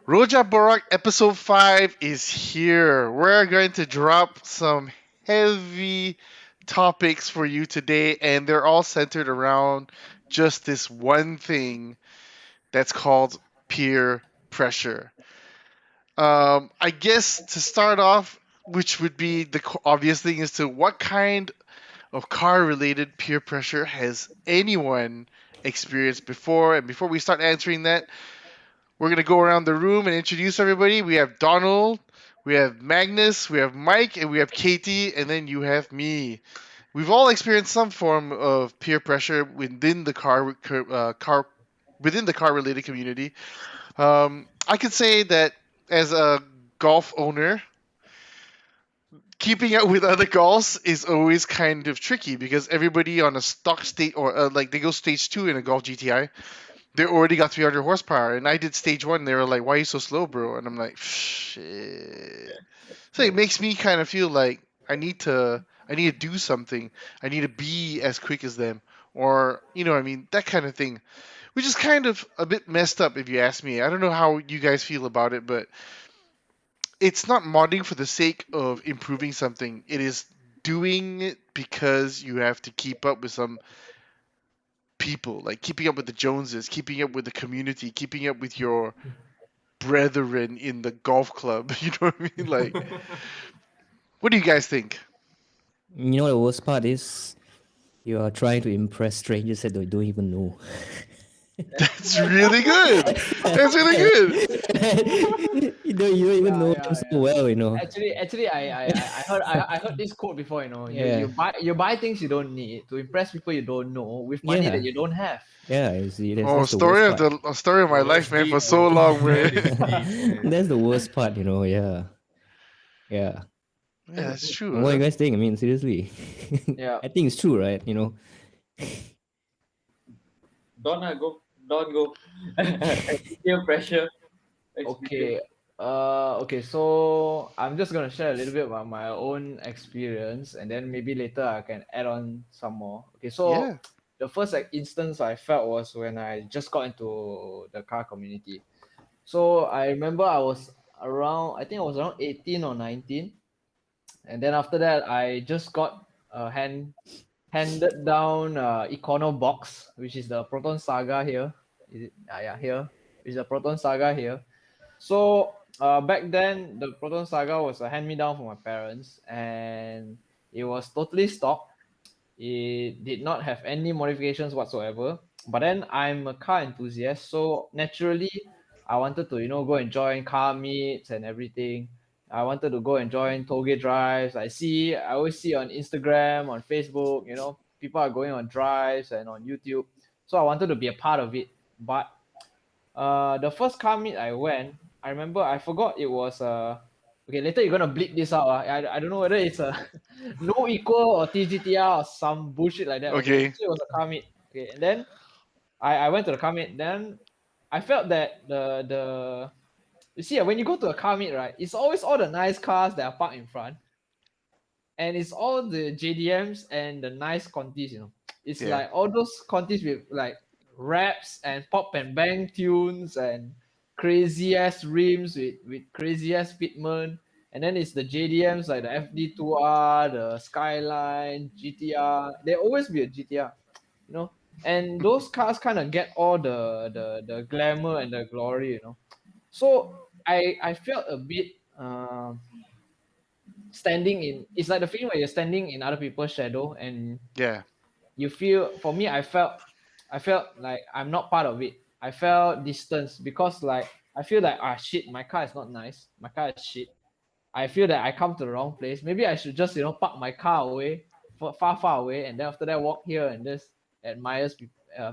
Rojak Borak episode 5 is here. We're going to drop some heavy topics for you today, and they're all centered around just this one thing that's called peer pressure. I guess to start off, which would be the obvious thing, is to what kind of car related peer pressure has anyone experienced before? And before we start answering that, we're going to go around the room and introduce everybody. We have Donald, we have Magnus, we have Mike, and we have Katie, and then you have me. We've all experienced some form of peer pressure within the car within the car related community. I could say that as a golf owner, keeping up with other golfs is always kind of tricky because everybody on a stock state or like they go stage 2 in a golf GTI, they already got 300 horsepower, and I did stage 1. They were like, "Why are you so slow, bro?" And I'm like, "Shit." So it makes me kind of feel like I need to do something. I need to be as quick as them, or what I mean, that kind of thing, which is kind of a bit messed up if you ask me. I don't know how you guys feel about it, but it's not modding for the sake of improving something. It is doing it because you have to keep up with some people, like keeping up with the Joneses, keeping up with the community, keeping up with your brethren in the golf club. You know what I mean? Like, what do you guys think? You know the worst part is you are trying to impress strangers that you don't even know. That's really good. That's really good. You don't even Yeah, know them yeah, so yeah. well. Actually, I heard this quote before. You Yeah, buy things you don't need to impress people you don't know with money that yeah, you don't have. yeah. You see, Oh, that's the worst part. story of my Oh, that's life, man. For deep, so bro. long, man. That is deep, man. That's the worst part. Yeah, yeah. Yeah, that's And what true. you Huh? guys think? I mean, seriously, Yeah. I think it's true, right? Go. Don't go. Peer pressure experience. Okay. Okay. So I'm just gonna share a little bit about my own experience, and then maybe later I can add on some more. Okay. So Yeah. the first instance I felt was when I just got into the car community. So I remember I was around, I think I was around 18 or 19. And then after that, I just got handed down Econo box, which is the Proton Saga here. Is it? Yeah, here. Is the Proton Saga here. So back then, the Proton Saga was a hand me down from my parents, and it was totally stock. It did not have any modifications whatsoever. But then I'm a car enthusiast, so naturally I wanted to go and join car meets and everything. I wanted to go and join tollgate drives. I always see on Instagram, on Facebook, people are going on drives and on YouTube. So I wanted to be a part of it. But the first car meet I went, I remember I forgot it was okay, later you're gonna bleep this out. I don't know whether it's a no equal or TGTR or some bullshit like that. Okay, Okay. so it was a car meet. Okay, and then I went to the car meet. Then I felt that the you see when you go to a car meet, right, it's always all the nice cars that are parked in front, and it's all the JDMs and the nice contis. It's Yeah. like all those contis with like raps and pop and bang tunes and crazy ass rims with crazy ass fitment. And then it's the JDMs like the FD2R, the Skyline, GTR. There always be a GTR, you know. And those cars kind of get all the glamour and the glory. So I felt a bit standing in. It's like the feeling where you're standing in other people's shadow, and Yeah. you feel. For me, I felt like I'm not part of it. I felt distance because like I feel like shit, my car is not nice, my car is shit. I feel that I come to the wrong place. Maybe I should just park my car away, far away, and then after that walk here and just admire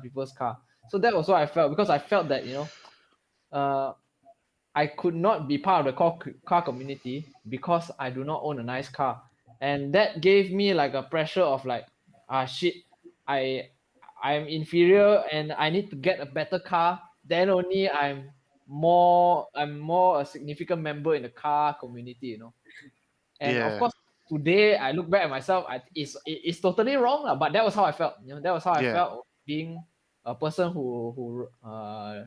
people's car. So that was what I felt, because I felt that uh I could not be part of the car community because I do not own a nice car. And that gave me like a pressure of like, shit, I I'm inferior and I need to get a better car. Then only I'm more a significant member in the car community. And of Yeah. course, today I look back at myself, it's totally wrong, lah, but that was how I felt. That was how I Yeah. felt being a person who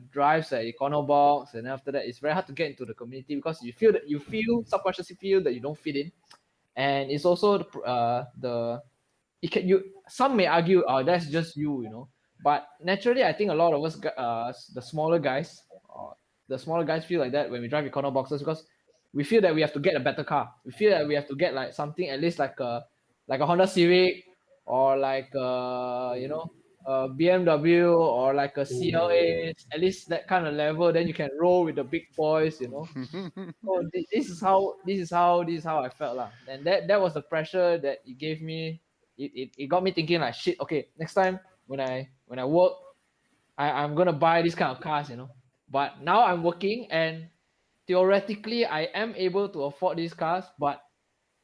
drives an econo box, and after that, it's very hard to get into the community because you feel subconsciously feel that you don't fit in, and it's also the it can you some may argue, oh, that's just you, but naturally, I think a lot of us, the smaller guys feel like that when we drive econo boxes because we feel that we have to get a better car. We feel that we have to get like something at least like a Honda Civic or like a BMW or like a CLA, at least that kind of level. Then you can roll with the big boys. So this is how I felt lah. And that was the pressure that it gave me. It got me thinking like shit. Okay, next time when I work, I'm gonna buy this kind of cars. But now I'm working and theoretically I am able to afford these cars, but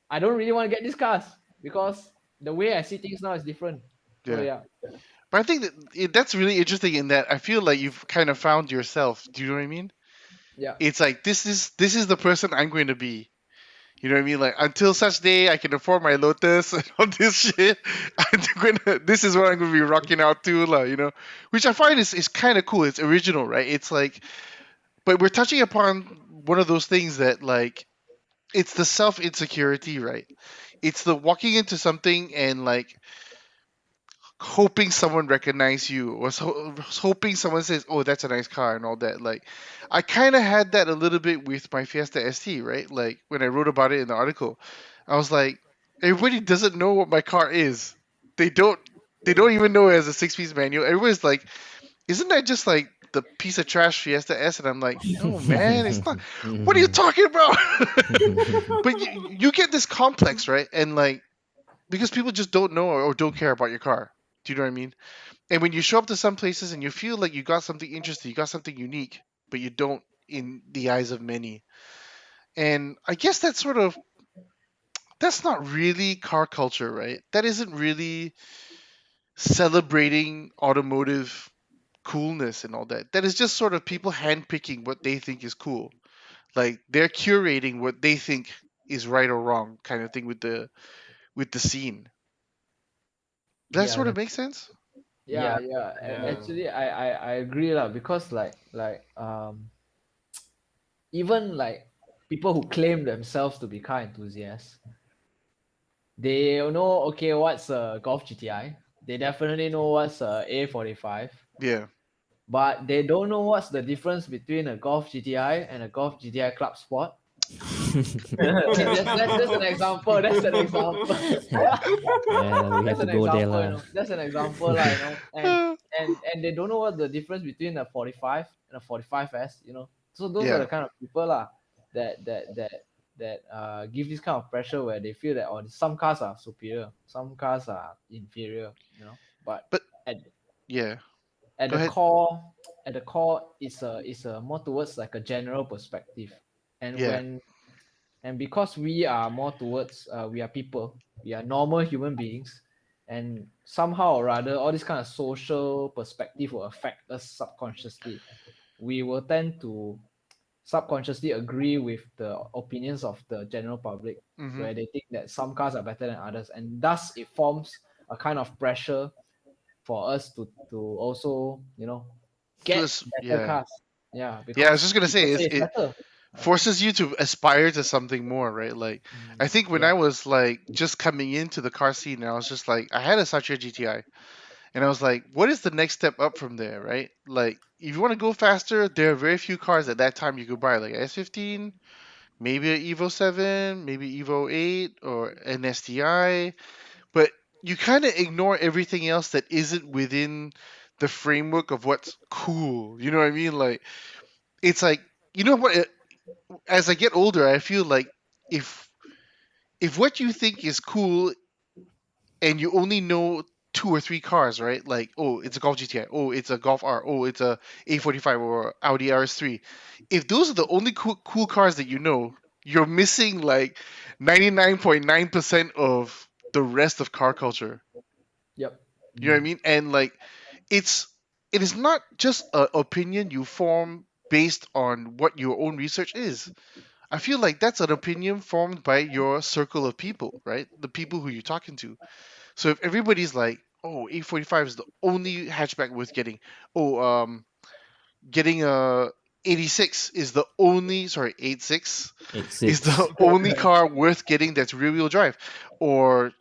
I don't really want to get these cars because the way I see things now is different. So Yeah. yeah. But I think that's really interesting in that I feel like you've kind of found yourself. Do you know what I mean? Yeah. It's like this is the person I'm going to be. You know what I mean? Like until such day I can afford my Lotus and all this shit. This is what I'm gonna be rocking out to, which I find is kind of cool. It's original, right? It's like, but we're touching upon one of those things that like it's the self insecurity, right? It's the walking into something and like hoping someone recognize you or hoping someone says, "Oh, that's a nice car" and all that. Like, I kind of had that a little bit with my Fiesta ST, right? Like when I wrote about it in the article, I was like, everybody doesn't know what my car is. They don't. They don't even know it as a six-piece manual. Everybody's like, "Isn't that just like the piece of trash Fiesta S?" And I'm like, "No, man, it's not. What are you talking about?" But you get this complex, right? And like because people just don't know or don't care about your car. Do you know what I mean? And when you show up to some places and you feel like you got something interesting, you got something unique, but you don't in the eyes of many. And I guess that's not really car culture, right? That isn't really celebrating automotive coolness and all that. That is just sort of people handpicking what they think is cool. Like they're curating what they think is right or wrong kind of thing with the scene. Does that Yeah, sort of make sense? yeah, Yeah, yeah. yeah. Actually, I agree lah because even like people who claim themselves to be car enthusiasts, they know okay what's a Golf GTI. They definitely know what's a A45, Yeah. but they don't know what's the difference between a Golf GTI and a Golf GTI Club Sport. Okay, that's just an example. That's an example. Yeah, we have That's to an go there example, lah. That's an example, and they don't know what the difference between a 45 and a 45S. So those are Yeah. the kind of people lah that give this kind of pressure where they feel that some cars are superior, some cars are inferior. But But at yeah. at Go the ahead. core at the core it's a more towards like a general perspective, and Yeah. when and because we are more towards we are people, we are normal human beings, and somehow or rather all this kind of social perspective will affect us subconsciously. We will tend to subconsciously agree with the opinions of the general public, Mm-hmm. where they think that some cars are better than others, and thus it forms a kind of pressure for us to also get better Yeah. cars. Yeah, Yeah, I was because just gonna people say say is it's it better. forces you to aspire to something more, right? Like I think when Yeah. I was like just coming into the car scene, I was just like I had a Satya GTI, and I was like, what is the next step up from there, right? Like if you want to go faster, there are very few cars at that time you could buy, like S15, maybe an Evo 7, maybe Evo 8, or an STI, but you kind of ignore everything else that isn't within the framework of what's cool. You know what I mean? Like it's like you know what? As I get older, I feel like if if what you think is cool and you only know two or three cars, right? Like, oh, it's a Golf GTI, oh, it's a Golf R, oh, it's a A45 or Audi RS3. If those are the only cool cars that you know, you're missing like 99.9% of the rest of car culture. Yep. You know what I mean? And like it's it is not just an opinion you form based on what your own research is. I feel like that's an opinion formed by your circle of people, right? The people who you're talking to. So if everybody's like, oh, 845 is the only hatchback worth getting. Oh, getting a 86 is the only, sorry, 86 is the 86. only car worth getting that's rear wheel drive. Or,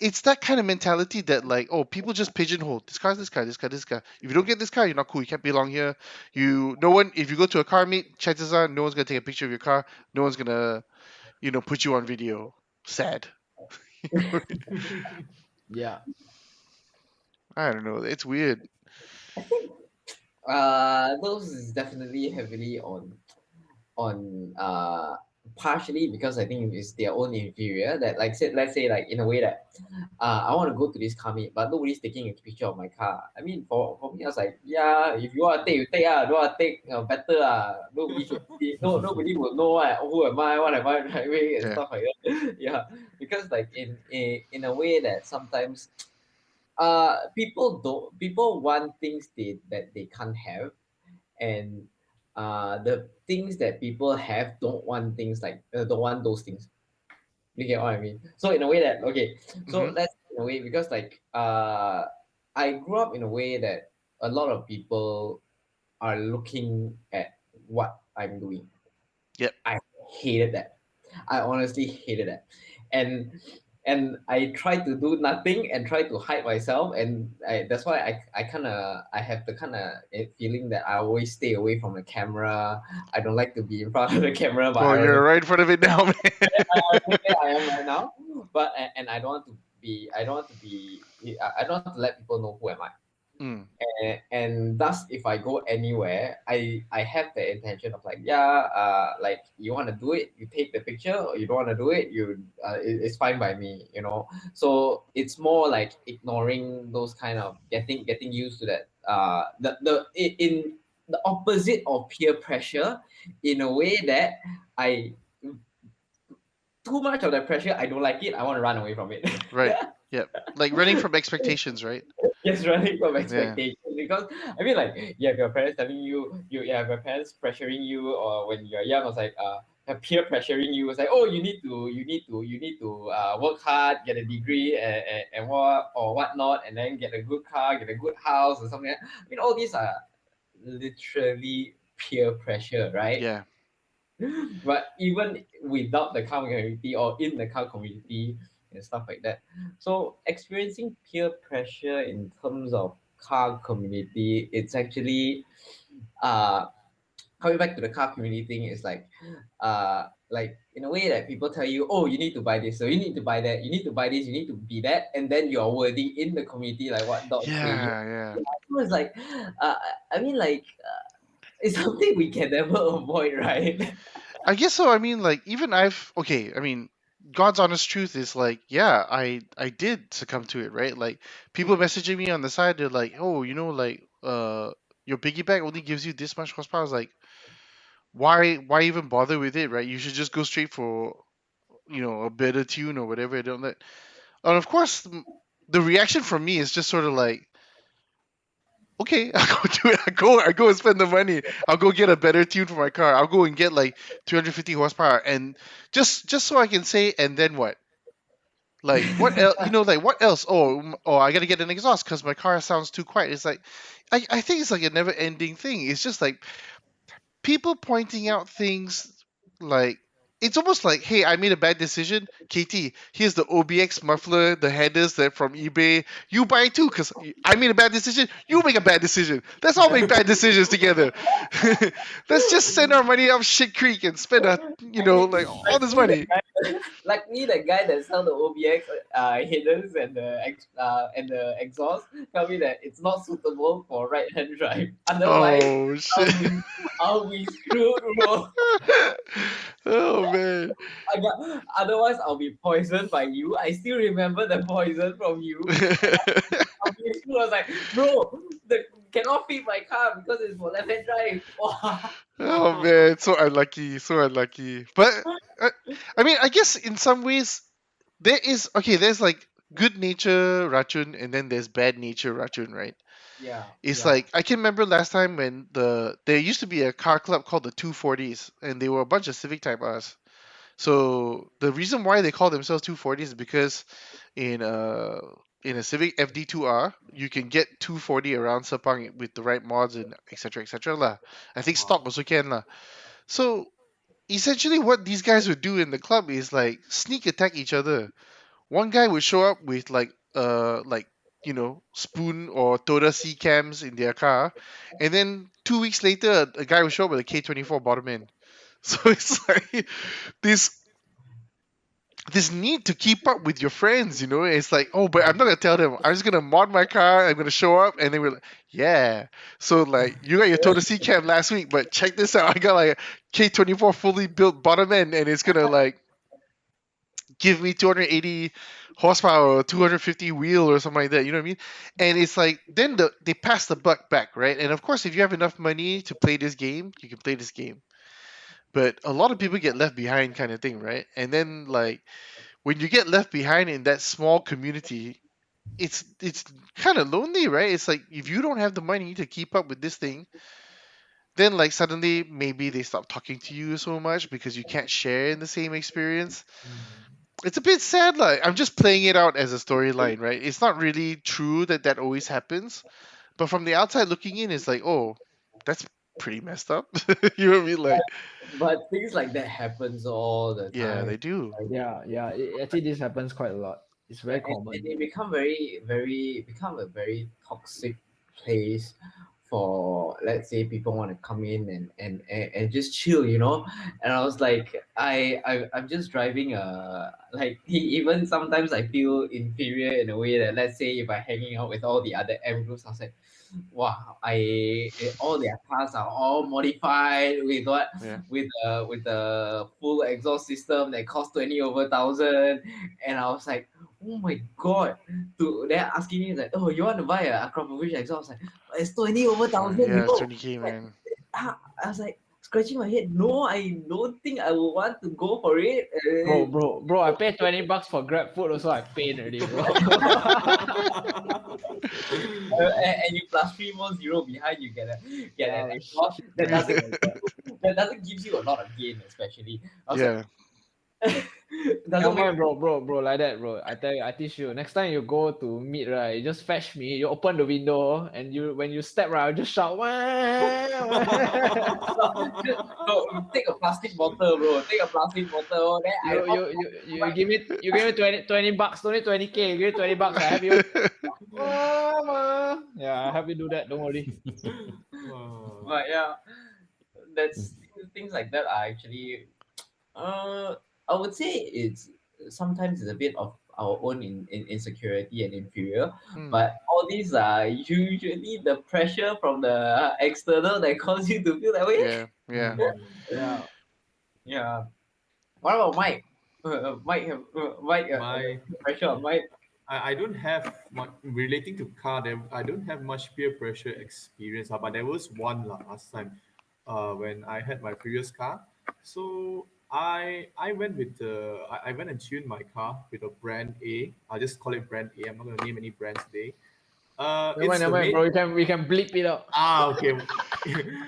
it's that kind of mentality that, like, oh, people just pigeonhole this car, this car, this car, this car. If you don't get this car, you're not cool. You can't belong here. No one. If you go to a car meet, chances are no one's gonna take a picture of your car. No one's gonna, put you on video. Sad. Yeah. I don't know. It's weird. Those is definitely heavily on partially because I think it's their own inferior that like said let's say like in a way that I want to go to this car meet but nobody's taking a picture of my car. I mean for me I was like yeah if you want to take you take don't want to take better nobody should see nobody will know who am I what am I driving and Yeah. stuff like that. Yeah, because like in a way that sometimes people want things that they can't have, and the things that people have don't want things like don't want those things. You get what I mean? So in a way that okay, so Hmm. let's in a way because like I grew up in a way that a lot of people are looking at what I'm doing. Yep. I hated that. I honestly hated that. And I try to do nothing and try to hide myself, and that's why I have the kind of feeling that I always stay away from the camera. I don't like to be in front of the camera, but Well, you're right in front of it now, man. where I am right now. But and I don't want to be I don't want to let people know who am I. Mm, And thus if I go anywhere I have the intention of like yeah like you want to do it you take the picture or you don't want to do it it's fine by me, you know. So it's more like ignoring those kind of getting used to that in the opposite of peer pressure in a way that I too much of that pressure I don't like it, I want to run away from it. right. Yep. Like running from expectations, right? Yes, running from Yeah. expectations because I mean like you have your parents telling you have your parents pressuring you or when you're young it's like have peer pressuring you it's like oh you need to work hard get a degree and what or whatnot and then get a good car get a good house or something I mean all these are literally peer pressure, right? Yeah. But even without the car community or in the car community and stuff like that. So experiencing peer pressure in terms of car community, it's actually uh coming back to the car community thing is like in a way that people tell you, oh, you need to buy this, so you need to buy that, you need to buy this, you need to be that, and then you're worthy in the community, like what dogs say. You Yeah. Yeah. know, it's like, uh, I mean, like, it's something we can never avoid, right? I guess so. I mean, like, even I've okay. I mean, God's honest truth is like, yeah, I did succumb to it, right? Like, people messaging me on the side, they're like, oh, like, your piggyback only gives you this much horsepower. I was like, why even bother with it, right? You should just go straight for, a better tune or whatever. I don't let. And of course, the reaction from me is just sort of like, okay, I'll go do it. I go and spend the money. I'll go get a better tune for my car. I'll go and get like 250 horsepower, and just so I can say, and then what? Like what else? Like what else? Oh, I gotta get an exhaust because my car sounds too quiet. It's like, I think it's like a never ending thing. It's just like people pointing out things like it's almost like, hey, I made a bad decision. KT, here's the OBX muffler, the headers that from eBay. You buy it too, because I made a bad decision. You make a bad decision. Let's all make bad decisions together. Let's just send our money up shit creek and spend like all Like this me, money. like me, the guy that sell the OBX headers and the exhaust, tell me that it's not suitable for right hand drive. Otherwise, Oh I'll shit. be I'll be screwed, bro. Oh man. Otherwise, I'll be poisoned by you. I still remember the poison from you. I'll be screwed. I was like, bro, the cannot fit my car because it's for left hand drive. Oh man, so unlucky, so unlucky. But uh, I mean, I guess in some ways there is okay. There's like good nature racun, and then there's bad nature racun, right? Yeah, It's yeah, like I can remember last time when there used to be a car club called the 240s, and they were a bunch of Civic Type R's. So the reason why they call themselves 240s is because in in a Civic FD2R, you can get 240 around Sepang with the right mods and etc. lah. I think stock also can lah. So essentially, what these guys would do in the club is like sneak attack each other. One guy would show up with like Spoon or Toda C cams in their car, and then 2 weeks later, a guy would show up with a K24 bottom end. So it's like this this need to keep up with your friends, It's like, oh, but I'm not gonna tell them. I'm just gonna mod my car. I'm gonna show up, and then we're like, yeah. So like, you got your Total C cam last week, but check this out. I got like a K24 fully built bottom end, and it's gonna like give me 280 horsepower or 250 wheel or something like that. You know what I mean? And it's like then they pass the buck back, right? And of course, if you have enough money to play this game, you can play this game. But a lot of people get left behind, kind of thing, right? And then like when you get left behind in that small community, it's kind of lonely, right? It's like if you don't have the money to keep up with this thing, then like suddenly maybe they stop talking to you so much because you can't share in the same experience. It's a bit sad. Like I'm just playing it out as a storyline, right? It's not really true that that always happens, but from the outside looking in, it's like, oh, that's pretty messed up. You know what I mean? Like, But things like that happens all the yeah, time. they do. Yeah. Actually, this happens quite a lot. It's very And common. it become become a very toxic place for, let's say, people want to come in and just chill, and I was like, I'm just driving like even sometimes I feel inferior in a way that, let's say, if I hanging out with all the other M groups, I was like, wow, all their cars are all modified with what, Yeah. with the full exhaust system that cost 20 over thousand, and I was like, oh my god. They're asking me like, oh, you want to buy a Acropolis exhaust? I was like, it's 20 over thousand, Yeah, it's 20K, Like, man. I was like scratching my head. No, I don't think I would want to go for it. Bro, I paid $20 for Grab food also. I paid already, bro. And you plus 3 more zero behind, you get an Oh, exhaust shit, that man. doesn't give you a lot of gain, especially. I was Yeah. like, Never doesn't make mind, bro, like that, bro. I tell you, I teach you. Next time you go to meet, right, you just fetch me. You open the window, and when you step right, I'll just shout, wah, wah. no, take a plastic bottle, bro. Take a plastic bottle. Then I You give me 20 bucks, don't need 20K. You give me 20 bucks, I have you. Yeah, I have you do that. Don't worry. But yeah, that's things like that are actually, I would say it's sometimes it's a bit of our own insecurity and inferior, Hmm. but all these are usually the pressure from the external that cause you to feel that way. Yeah. Yeah. Yeah. Yeah. What about Mike? Mike, My pressure on Mike. I don't have much relating to car. I don't have much peer pressure experience, but there was one last time, when I had my previous car. So I went with I went and tuned my car with a brand A. I'll just call it brand A. I'm not gonna name any brands today. It's Never the mind, main. bro. We can bleep it out. Okay.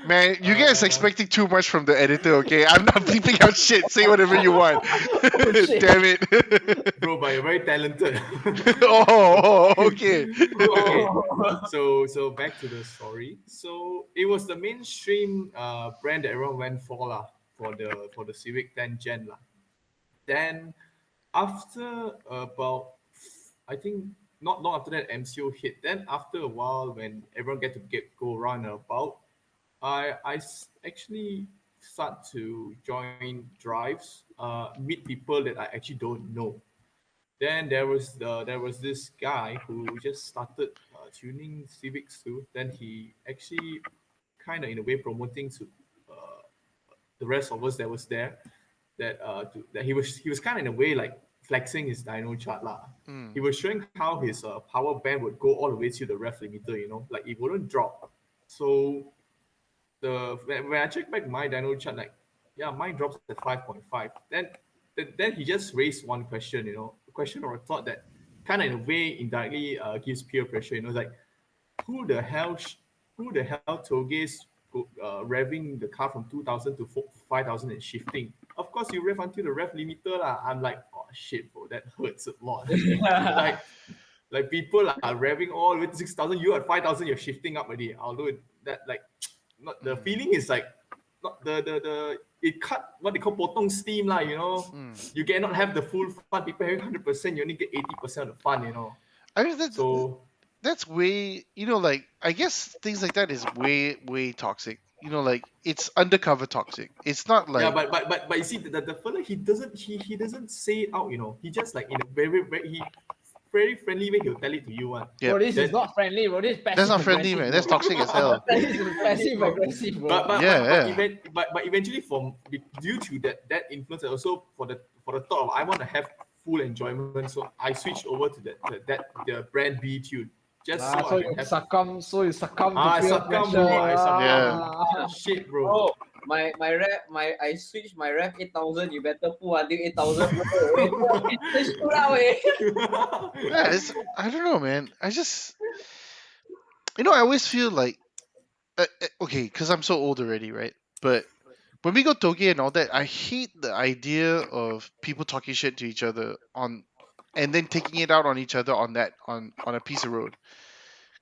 Man, you guys uh, expecting too much from the editor, okay? I'm not bleeping out shit. Say whatever you want. shit. Damn it. Bro, but you're very talented. Okay. Okay, so back to the story. So it was the mainstream brand that everyone went for lah, for the Civic 10 Gen lah. Then after about, I think not after that MCO hit. Then after a while, when everyone go around and about, actually start to join drives, meet people that I actually don't know. Then there was this guy who just started tuning Civics too. Then he actually kind of in a way promoting to uh, the rest of us that was there, that he was kind of in a way like flexing his dyno chart lah. Hmm. He was showing how his power band would go all the way to the ref limiter, like it wouldn't drop. So when I check back my dyno chart, like, yeah, mine drops at 5.5. Then he just raised one question, a question or a thought that kind of in a way indirectly gives peer pressure. Like who the hell who the hell toges revving the car from 2,000 to 5,000 and shifting? Of course, you rev until the rev limiter lah. I'm like, oh shit, bro, that hurts a lot. like Like people are revving all with 6,000. You at 5,000, you're shifting up already. I'll do it. That like, not the feeling is like, not the it cut what they call potong steam lah. You know, you cannot have the full fun. People having 100%, you only get 80% of the fun. You know, I mean so. that's way, like, I guess things like that is way toxic. Like, it's undercover toxic. It's not Yeah, like, but you see the fella, he doesn't say it out, you know. He just like in a very friendly way he'll tell it to you one. yeah, Bro, this is Then not friendly, bro. This is that's passive not friendly, aggressive, man. bro. That's toxic as hell. This is passive aggressive, bro. but eventually due to that influence and also for the thought of I want to have full enjoyment, so I switched over to the brand B tune just so So I you can have succumb to I peer succumb, pressure. bro. I succumb. Yeah. Shit, bro. Oh, my rep, I switched my rep 8,000. You better pull until 8,000. It's true now, eh? Yeah, I don't know, man. I just, I always feel like, okay, because I'm so old already, right? But when we go toge and all that, I hate the idea of people talking shit to each other and then taking it out on each other on a piece of road.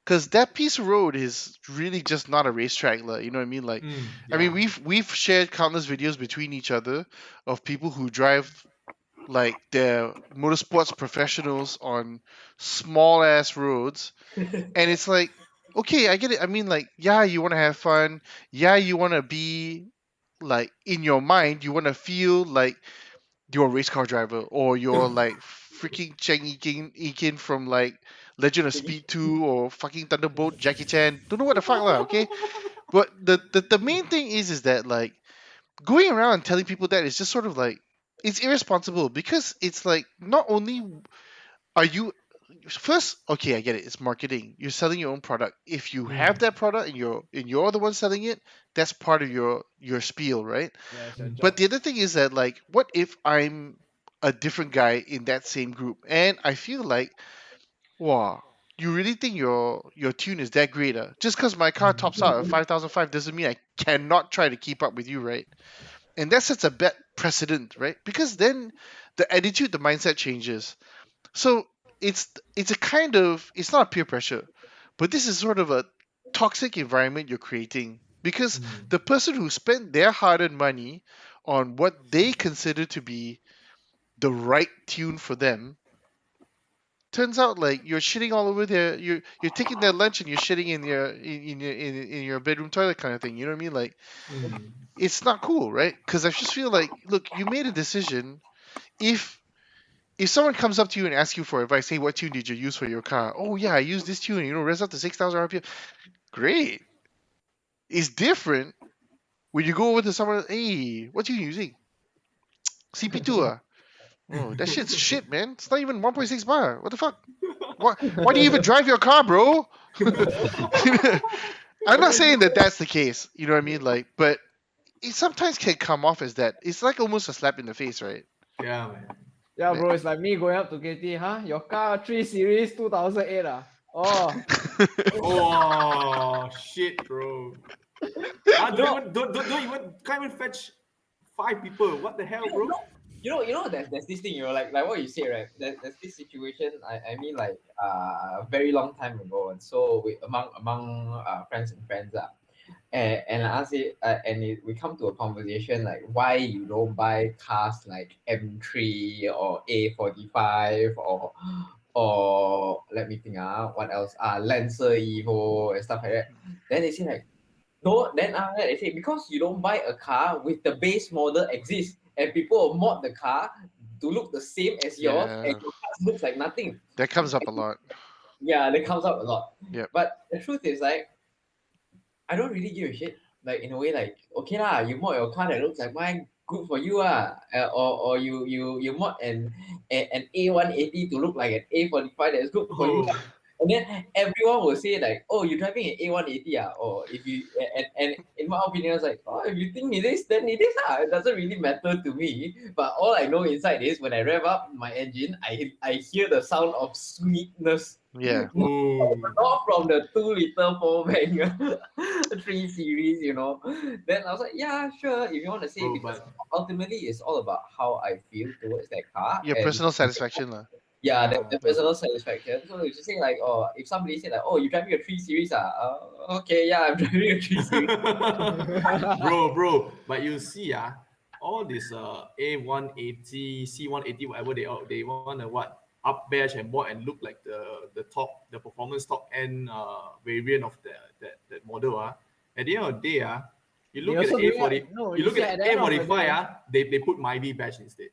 Because that piece of road is really just not a racetrack, you know what I mean? Like, I mean, Yeah. we've shared countless videos between each other of people who drive like they're motorsports professionals on small ass roads, and it's like, okay, I get it. I mean, like, yeah, you want to have fun, yeah, you want to be like, in your mind, you want to feel like you're a race car driver, or you're like freaking Cheng Ekin from like Legend of Speed 2, or fucking Thunderbolt Jackie Chan. Don't know what the fuck lah, okay? But the main thing is that, like, going around and telling people that is just sort of like, it's irresponsible, because it's like, not only are you, first, okay, I get it, it's marketing, you're selling your own product. If you have that product and you're the one selling it, that's part of your spiel, right? Yeah, it's your job. But the other thing is that, like, what if I'm a different guy in that same group, and I feel like, wow, you really think your tune is that great? Just because my car tops out at 5,005 doesn't mean I cannot try to keep up with you, right? And that sets a bad precedent, right? Because then the attitude, the mindset changes. So it's a kind of, it's not peer pressure, but this is sort of a toxic environment you're creating, because the person who spent their hard-earned money on what they consider to be the right tune for them, turns out like you're shitting all over their, you're taking their lunch and you're shitting in your bedroom toilet, kind of thing. You know what I mean? Like, it's not cool, right? Because I just feel like, look, you made a decision. If someone comes up to you and asks you for advice, hey, what tune did you use for your car? Oh yeah, I used this tune, rest up to 6,000 RPM. Great. It's different when you go over to someone, hey, what tune you using? CP2 ah. Oh, that shit's shit, man. It's not even 1.6 bar. What the fuck? Why do you even drive your car, bro? I'm not saying that that's the case, you know what I mean? Like, but it sometimes can come off as that. It's like almost a slap in the face, right? Yeah, man. Yeah, bro, it's like me going up to KT, huh? Your car 3 Series 2008 ah? Oh, Oh shit, bro. Don't even can't even fetch 5 people. What the hell, bro? You know, there's this thing, like what you say, right? There's this situation. I mean, like a very long time ago, and so we among friends and friends, and I ask it, we come to a conversation like why you don't buy cars like M3 or A45 or let me think, what else, Lancer Evo and stuff like that. Then they say like, no, then after that they say because you don't buy a car with the base model exists and people will mod the car to look the same as yours and Yeah, your car looks like nothing. that comes up a lot. Yeah, that comes up a lot. Yep. But the truth is like I don't really give a shit. Like in a way, like okay lah, you mod your car that looks like mine, good for you or you mod an A180 to look like an A45, that's good for you. Oh, And then everyone will say like, oh, you're driving an A180 or if you and in my opinion, it's like, oh, if you think it is, then it is It doesn't really matter to me. But all I know inside is when I rev up my engine, I hear the sound of sweetness. Yeah. oh. Not from the 2-liter 4-bank 3 series, Then I was like, yeah, sure, if you want to say, Bro, because but ultimately it's all about how I feel towards that car. Your And personal satisfaction, lah. Yeah, the, Ah, the personal satisfaction. So it's just saying like, oh, if somebody say like, oh, you're driving a 3 Series, okay, yeah, I'm driving a 3 Series. bro. But you see, all this A180, C180, whatever they want to what up bash and board and look like the performance top end variant of that model. At the end of the day, you they look at also the doing A40, it. No, you you look see, at at the the end of the A45, day, they put Myvi badge instead.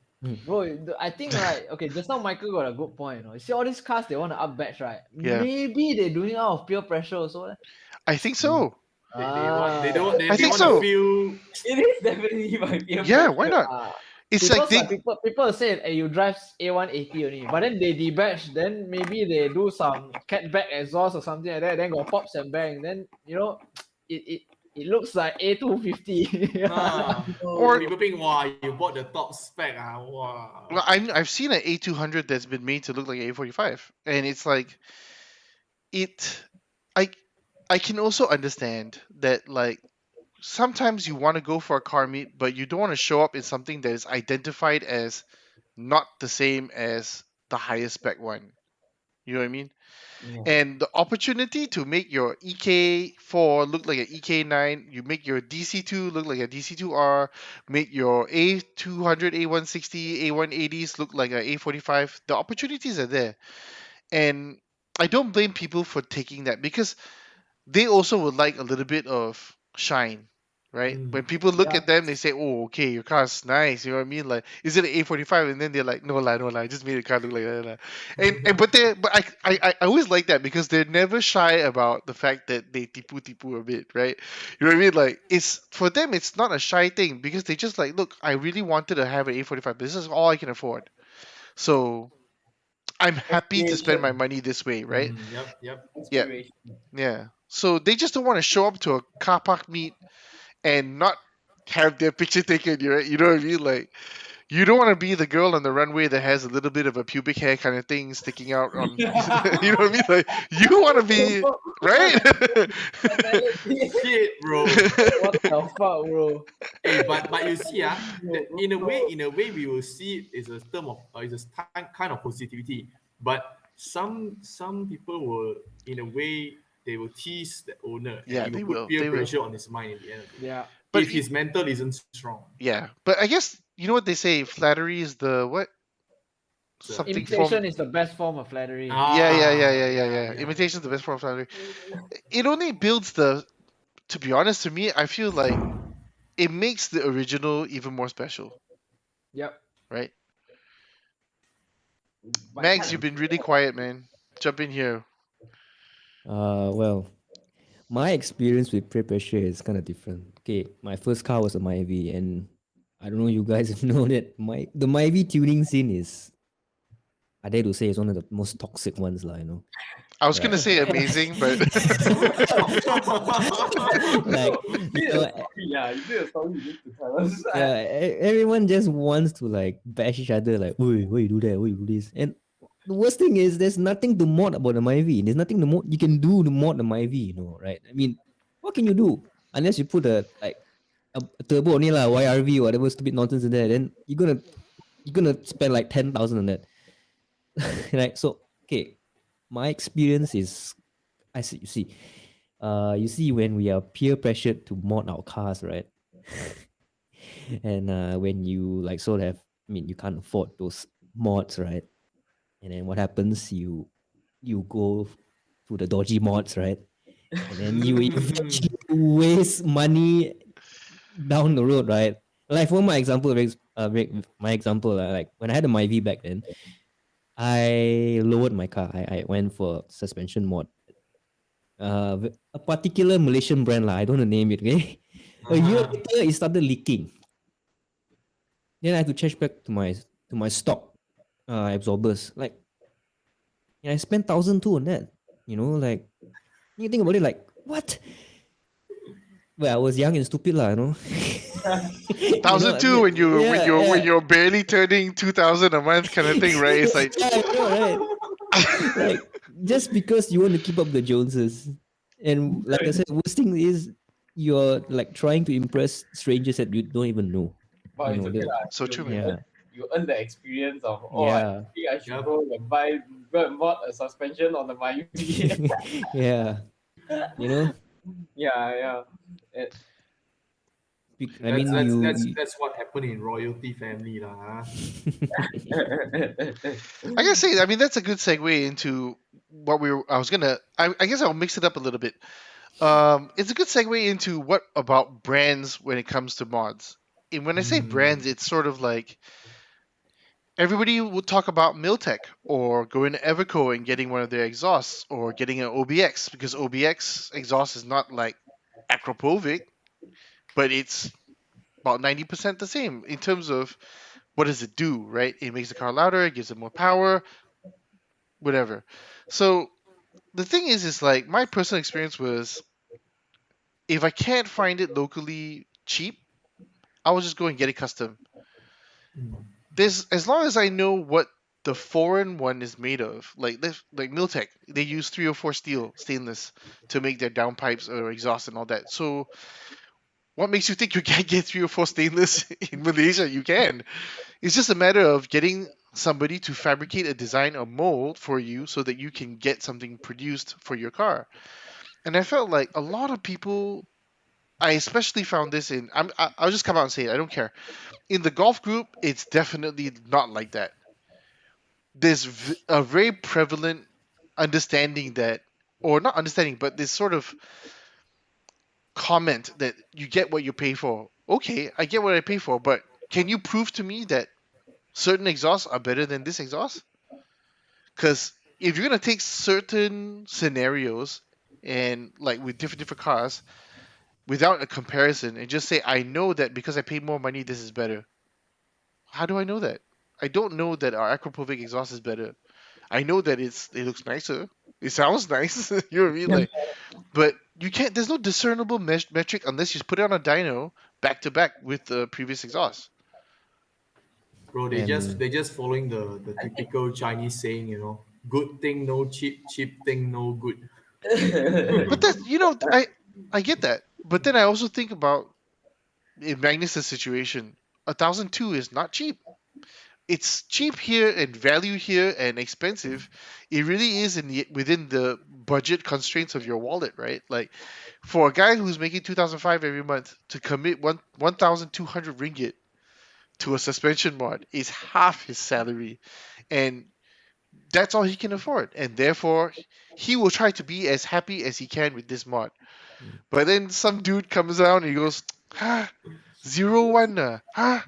bro, I think right. Okay, just now Michael got a good point. You see all these cars they want to up batch, right? Yeah. Maybe they're doing it out of peer pressure also. I think so. They want they Ah, don't they, I they think want to so. feel It is definitely my peer Yeah, why pressure. not? ah. It's like Because they. like people say, hey, you drive A180 only, but then they debadge, then maybe they do some catback exhaust or something like that, then got pops and bang, then it it, it looks like A250. Or people think, wow, you bought the top spec, wow. well, I've seen an A200 that's been made to look like an A45, and it's like it. I I can also understand that like sometimes you want to go for a car meet, but you don't want to show up in something that is identified as not the same as the highest spec one. You know what I mean? Yeah. And the opportunity to make your EK4 look like an EK9, you make your DC2 look like a DC2R, make your A200, A160, A180s look like an A45. The opportunities are there. And I don't blame people for taking that because they also would like a little bit of shine, right? When people look Yeah. at them, they say, "Oh, okay, your car's nice." You know what I mean? Like, is it an A45? And then they're like, "No lah, no lah, I just made the car look like that." Lah." And but I always like that because they're never shy about the fact that they tipu a bit, right? You know what I mean? Like, it's for them, it's not a shy thing because they just like, look, I really wanted to have an A45. This is all I can afford, so I'm happy to spend my Aspiration. money this way, right? Yep. Yeah. Aspiration. Yeah. So they just don't want to show up to a car park meet and not have their picture taken. You know what I mean? Like you don't want to be the girl on the runway that has a little bit of a pubic hair kind of thing sticking out on. You know what I mean? Like you want to be right. Shit, bro. What the fuck, bro? Hey, but you see, that in a way, we will see it as a term of it's a kind of positivity. But some people will, in a way, they will tease the owner, and Yeah, it will they put will. peer They will. pressure on his mind in the end of the day. Yeah. But If his mental isn't strong, yeah, but I guess you know what they say. Flattery is the what? so Something form. Imitation is the best form of flattery. Yeah. yeah. Imitation is the best form of flattery. It only builds the. To be honest, to me, I feel like it makes the original even more special, Yep. right? But I Mags, can't you've been agree really more. quiet, man. Jump in here. Well, my experience with peer pressure is kind of different. Okay, my first car was a Myvi, and I don't know you guys know that the Myvi tuning scene is, I dare to say, is one of the most toxic ones, lah. I was gonna Right? say amazing, but Like, You you need know, a story, yeah. You need a story you need to tell us. yeah, everyone just wants to like bash each other, like, "Oi, why you do that? Why you do this?" And the worst thing is, there's nothing to mod about the Myvi. There's nothing to mod you can do to mod the Myvi, right? I mean, what can you do unless you put a turbo only lah, YRV, whatever stupid nonsense in there? Then you're gonna spend like 10,000 on that, right? So, okay, my experience is, you see, when we are peer pressured to mod our cars, right? And when you like sort of, I mean, you can't afford those mods, right? And then what happens? You go to the dodgy mods, right? And then you eventually waste money down the road, right? Like for my example, my example, like when I had a Myvi back then, I lowered my car. I went for suspension mod. A particular Malaysian brand, lah. I don't want to name it. Okay, a year later it started leaking. Then I had to change back to my stock absorbers. Like, I spent 1,002 on that. Like, you think about it, like, what? Well, I was young and stupid, lah. thousand I two mean, when you when yeah, you're when yeah. you're barely turning 2,000 a month kind of thing, right? It's like Yeah, I know, right? Like, just because you want to keep up the Joneses, and like I said, worst thing is you're like trying to impress strangers that you don't even know. But it's okay That lah. so true, man. yeah. you earn the experience of, oh, I Yeah. think I should Yep. go and mod a suspension on the Myvi. Yeah. You know, Yeah, yeah. It, I That's mean, that's you, that's that's what happened in royalty family lah. Huh? I gotta say, I mean, that's a good segue into what we were. I was gonna. I guess I'll mix it up a little bit. It's a good segue into what about brands when it comes to mods. And when I say brands, it's sort of like everybody would talk about Miltech or going to Everco and getting one of their exhausts or getting an OBX because OBX exhaust is not like Acropovic, but it's about 90% the same in terms of what does it do, right? It makes the car louder, it gives it more power, whatever. So the thing is like my personal experience was if I can't find it locally cheap, I will just go and get it custom. There's as long as I know what the foreign one is made of, like Miltech, they use 304 steel stainless to make their downpipes or exhaust and all that. So what makes you think you can't get 304 stainless in Malaysia? You can. It's just a matter of getting somebody to fabricate a design or mold for you so that you can get something produced for your car. And I felt like a lot of people, I especially found this in, I'll just come out and say it, I don't care. In the golf group, it's definitely not like that. There's a very prevalent understanding that, or not understanding, but this sort of comment that you get what you pay for. Okay, I get what I pay for, but can you prove to me that certain exhausts are better than this exhaust? Because if you're gonna take certain scenarios and like with different cars without a comparison and just say I know that because I pay more money this is better. How do I know that? I don't know that our Acropovic exhaust is better. I know that it looks nicer. It sounds nice. You know what I mean? Like, but you can't. There's no discernible metric unless you put it on a dyno back to back with the previous exhaust. Bro, and they just following the I think typical Chinese saying, good thing no cheap, cheap thing no good. But that I get that. But then I also think about in Magnus's situation, 1,002 is not cheap. It's cheap here and value here and expensive. It really is within the budget constraints of your wallet, right? Like for a guy who's making 2,005 every month to commit 1,200 ringgit to a suspension mod is half his salary, and that's all he can afford, and therefore he will try to be as happy as he can with this mod. But then some dude comes down and he goes, "Ha, 01 ha,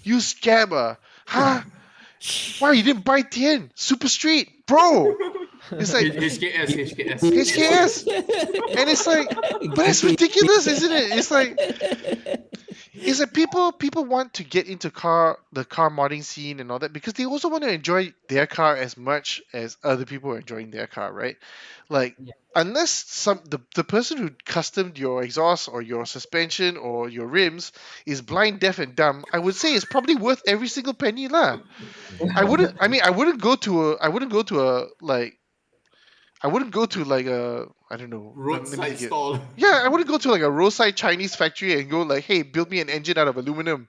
you scammer, ha, why you didn't buy 10 Super Street, bro?" It's like HKS, HKS. HKS, and it's like, but that's ridiculous, isn't it? It's like people want to get into the car modding scene and all that because they also want to enjoy their car as much as other people are enjoying their car, right? Like Yeah. unless the person who customed your exhaust or your suspension or your rims is blind, deaf, and dumb, I would say it's probably worth every single penny lah. I wouldn't go to a I don't know. Let me Roadside think it. stall. Yeah, I wouldn't go to like a roadside Chinese factory and go like, "Hey, build me an engine out of aluminum."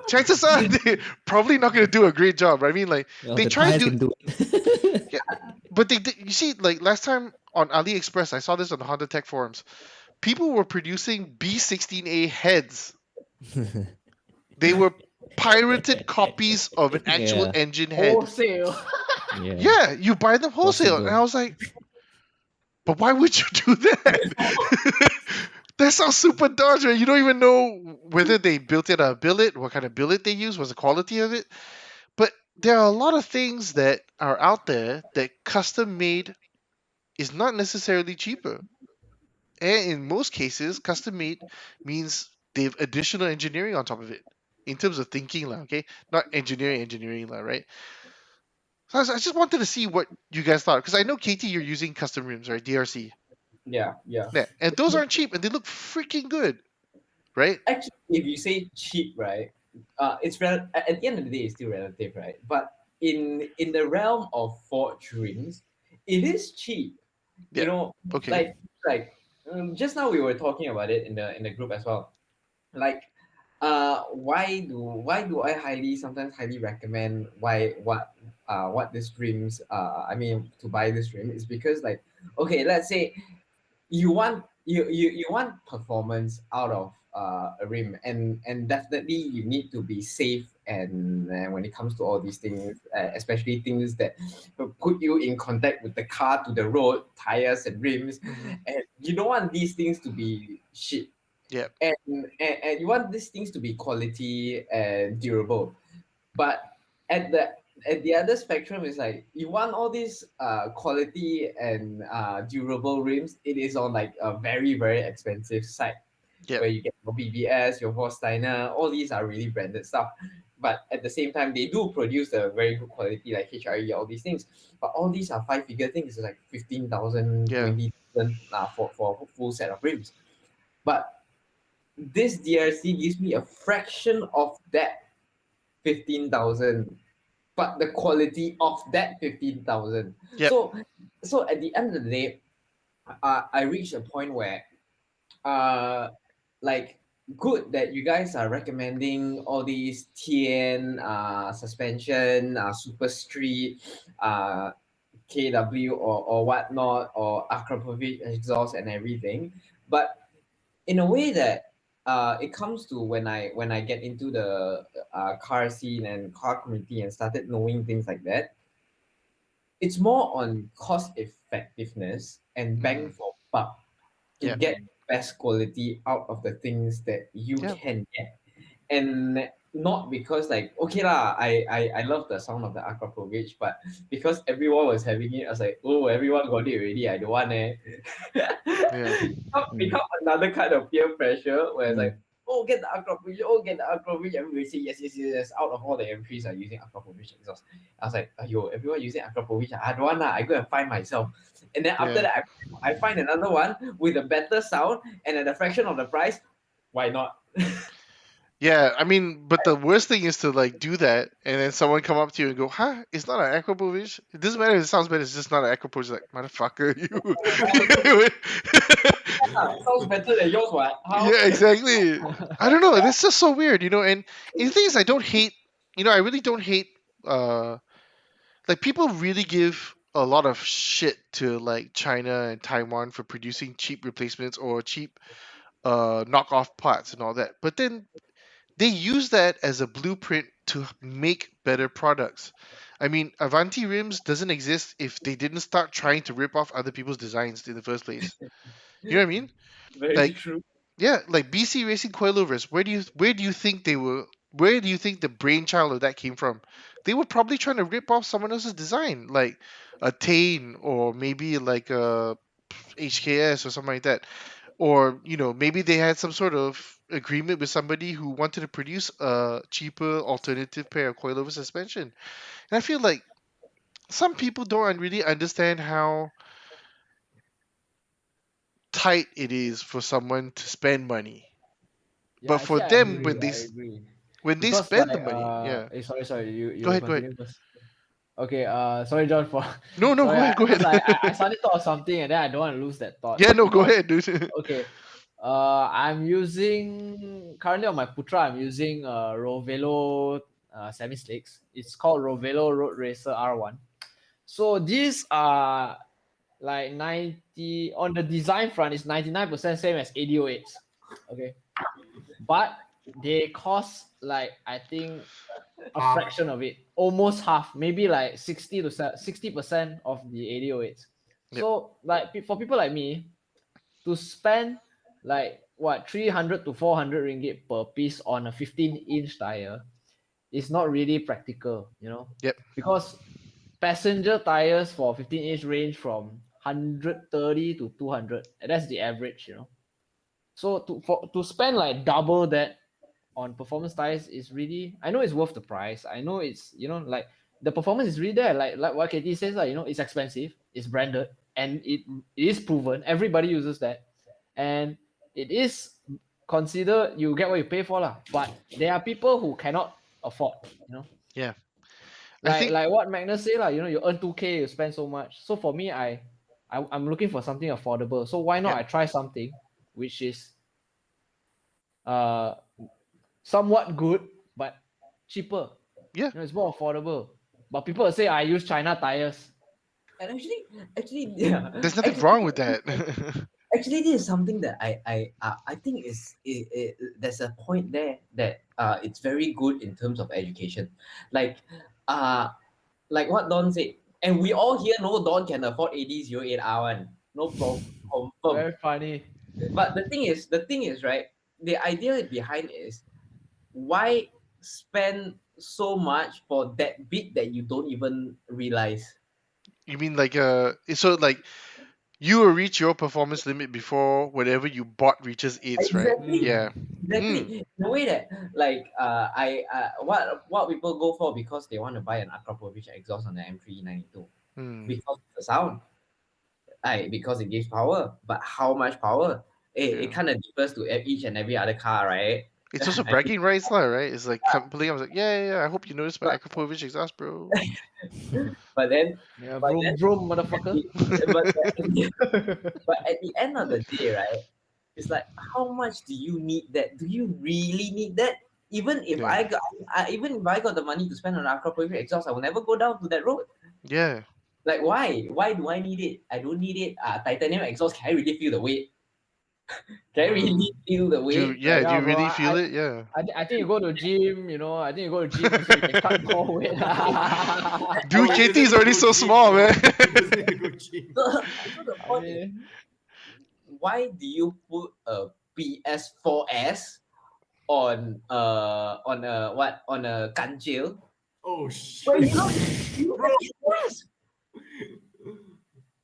Chances are they're probably not going to do a great job. I mean, like well, they the try to tires do, can do it. yeah, but you see, like last time on AliExpress, I saw this on the Honda Tech forums. People were producing B16A heads. They were pirated copies of an actual Yeah, engine head. Wholesale. yeah, Yeah, you buy them wholesale, and I possible. was like, but why would you do that? That sounds super dodgy. You don't even know whether they built it on a billet, what kind of billet they used, was the quality of it. But there are a lot of things that are out there that custom made is not necessarily cheaper. And in most cases, custom made means they've additional engineering on top of it. In terms of thinking, okay? Not engineering, right? So I just wanted to see what you guys thought. Because I know, Katie, you're using custom rims, right? DRC. Yeah, yeah. Yeah. And those aren't cheap and they look freaking good, right? Actually, if you say cheap, right, at the end of the day, it's still relative, right? But in the realm of fortunes, it is cheap. You Yeah. know, Okay. like just now we were talking about it in the group as well. Like why do I sometimes highly recommend what this rims I mean to buy this rim is because, like, okay, let's say you want performance out of a rim, and definitely you need to be safe, and when it comes to all these things, especially things that will put you in contact with the car, to the road, tires and rims, Hmm. and you don't want these things to be shit, Yeah. and you want these things to be quality and durable. But at the at the other spectrum is like you want all these quality and durable rims. It is on like a very very expensive side Yeah. where you get your BBS, your Vorsteiner, all these are really branded stuff. But at the same time, they do produce a very good quality like HRE, all these things. But all these are five-figure things. It's like 15,000, Yeah. 20,000 for a full set of rims. But this DRC gives me a fraction of that 15,000, but the quality of that 15,000. Yep. So at the end of the day, I reached a point where uh like good that you guys are recommending all these TN suspension, super street, KW or whatnot, or Akrapovic exhaust and everything. But in a way that it comes to when I get into the car scene and car community and started knowing things like that, it's more on cost effectiveness and bang Hmm. for buck to Yeah. get best quality out of the things that you Yeah. can get. And not because, like, okay lah, I love the sound of the Akrapovic, but because everyone was having it, I was like, oh, everyone got it already, I don't want it. Yeah. Become another kind of peer pressure where it's Mm. like, oh, get the Akrapovic, oh, get the Akrapovic. Everybody say yes, yes, yes, yes. Out of all the M3s are using Akrapovic exhaust. I was like, yo, everyone using Akrapovic. I don't want that. I go and find myself. And then after Yeah. that, I find another one with a better sound and at a fraction of the price. Why not? Yeah, I mean, but the worst thing is to like do that, and then someone come up to you and go, "Huh? It's not an Aquapovich. It doesn't matter if it sounds better. It's just not an Aquapovich." Like, motherfucker, you. Sounds better than yours, what? How? Yeah, exactly. I don't know. That's just so weird, And the thing is, I don't hate. I really don't hate. Uh, like people really give a lot of shit to like China and Taiwan for producing cheap replacements or cheap knockoff parts and all that. But then they use that as a blueprint to make better products. I mean, Avanti rims doesn't exist if they didn't start trying to rip off other people's designs in the first place. You know what I mean? Very Like, true. yeah, like BC Racing coilovers. Where do you think they were? Where do you think the brainchild of that came from? They were probably trying to rip off someone else's design, like a Tane or maybe like a HKS or something like that. Or maybe they had some sort of agreement with somebody who wanted to produce a cheaper alternative pair of coilover suspension. And I feel like some people don't really understand how tight it is for someone to spend money. Yeah, But for actually, I them, agree. I agree. when they Because spend the like, money, yeah. sorry, Go you ahead, go ahead. continue first. Okay, sorry, John, for No, no, sorry, go ahead, go because ahead. I suddenly thought of something and then I don't want to lose that thought Yeah, no, go because ahead, dude. okay, I'm using currently on my Putra. I'm using Rovelo semi slicks. It's called Rovelo Road Racer R1. So these are like 90 on the design front. It's 99% same as AD08s. Okay, but they cost like I think a Half. fraction of it, almost half, maybe like 60% of the AD08s. Yep, So like for people like me to spend like what 300 to 400 ringgit per piece on a 15-inch tire is not really practical, yep, because passenger tires for 15-inch range from 130 to 200, and that's the average, so to spend like double that on performance tires is really, I know it's worth the price. I know it's, like the performance is really there. Like what KT says, like, it's expensive, it's branded, and it is proven. Everybody uses that. And it is considered you get what you pay for lah. But there are people who cannot afford, yeah. I like think, like what Magnus say lah, you earn 2K, you spend so much. So for me, I'm looking for something affordable. So why not yep, I try something which is uh somewhat good, but cheaper. Yeah. It's more affordable. But people will say I use China tires. And actually, yeah, There's nothing actually, wrong with that. actually, this is something that I think there's a point there that it's very good in terms of education, like uh like what Don said, and we all here know Don can afford AD08R one, no problem, confirm. Very funny. But the thing is, right? The idea behind is why spend so much for that bit that you don't even realize. You mean like so like you will reach your performance limit before whatever you bought reaches its, right? Exactly. Yeah. Mm. Exactly. In a way that like I what people go for because they want to buy an Akrapovic exhaust on the M392 Mm. because of the sound. Because it gives power, but how much power? It Yeah. kind of differs to each and every other car, right? It's also I mean, bragging rights, lah, right? It's like completely. I was like, yeah. I hope you noticed my but, Akrapovic exhaust, bro. but then Yeah, but vroom then vroom, motherfucker. but but at the end of the day, right? It's like how much do you need that? Do you really need that? Even if Yeah. even if I got the money to spend on Aquapovic exhaust, I will never go down to that road. Yeah. Like why? Why do I need it? I don't need it. Titanium exhaust, can I really feel the weight? Can I really feel the Do weight? yeah? Do Yeah, you bro. really feel it? Yeah. I think you go to gym, I think you go to gym so you can cut more weight. Dude, Bro, he KT is doesn't already need to so go gym, small, bro. man. He doesn't need to go gym. So the I point is, mean, why do you put a PS4S on a what on a ganjil? Oh But shit, you bro. express,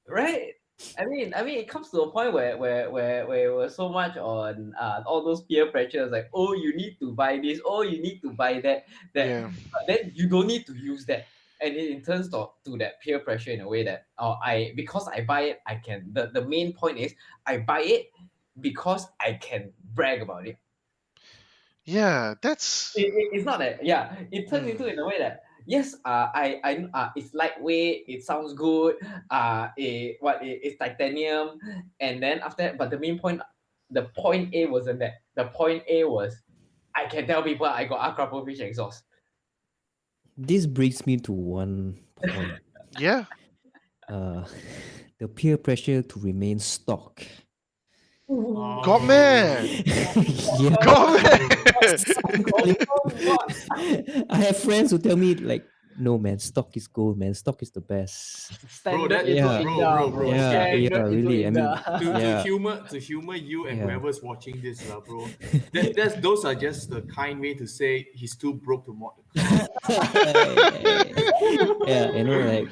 right? I mean, it comes to a point where we're so much on all those peer pressures, like, oh, you need to buy this, oh, you need to buy that, Yeah. but then you don't need to use that, and it turns to that peer pressure in a way that, oh, because I buy it, I can. The main point is I buy it because I can brag about it. Yeah. That's. It's not that, yeah, it turns Mm. into in a way that yes, it's lightweight, it sounds good, it's titanium, and then after that, but the point A wasn't that. The point A was I can tell people I got Akrapovic exhaust. This brings me to one point. Yeah. Uh, the peer pressure to remain stock. God Oh, man. Yeah. God man. I have friends who tell me like, no man, stock is gold, man. Stock is the best. bro, standard that itu Yeah. indah, bro. Yeah, Standard itu really. I mean, indah. yeah, to humor you and yeah. whoever's watching this, bro. Those are just the kind way to say he's too broke to mod the car. Yeah, like,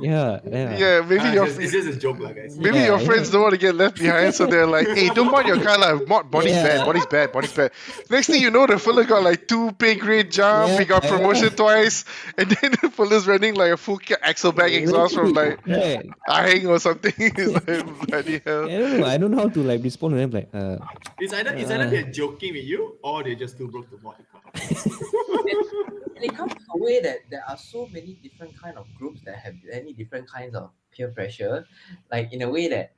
yeah. Yeah. Maybe your It's just a joke, like guys. maybe Yeah, your friends don't want to get left behind, so they're like, "Hey, don't mod your car, lah. Body's bad. Yeah. Body's bad. Body's bad." Next thing you know, the fella got like 2 pink red jump. He got promotion twice, and then the fella's running like a full axle bag exhaust from like Right. Aheng or something. It's like bloody hell. I don't know. I don't know how to like respond to them. Like, It's either they're joking with you or they're just too broke to mod the car. And it comes to a way that there are so many different kind of groups that have any different kinds of peer pressure, like in a way that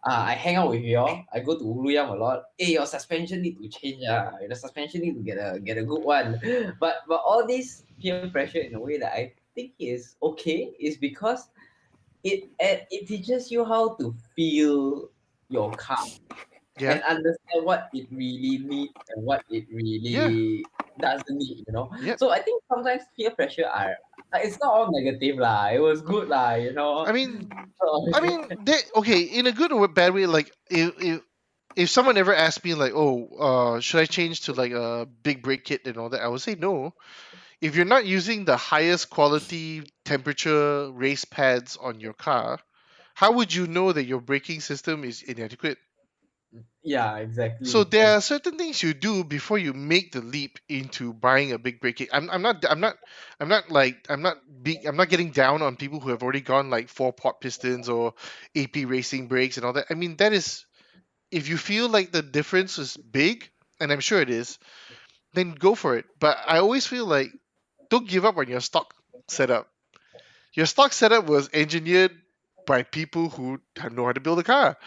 I hang out with y'all. I go to Uruyam a lot. Hey, your suspension need to change. The suspension need to get a good one. But all this peer pressure in a way that I think is okay is because it teaches you how to feel your car Yeah. and understand what it really needs and what it really doesn't need. Yep. So I think sometimes peer pressure are it's not all negative lah. It was good lah. I mean, So, okay, in a good or bad way. Like if someone ever asked me like, oh, should I change to like a big brake kit and all that, I would say no. If you're not using the highest quality temperature race pads on your car, how would you know that your braking system is inadequate? yeah, So exactly. there are certain things you do before you make the leap into buying a big brake kit. I'm not getting down on people who have already gone like 4-pot pistons or AP racing brakes and all that. I mean, that is, if you feel like the difference is big, and I'm sure it is, then go for it. But I always feel like don't give up on your stock setup. Your stock setup was engineered by people who know how to build a car,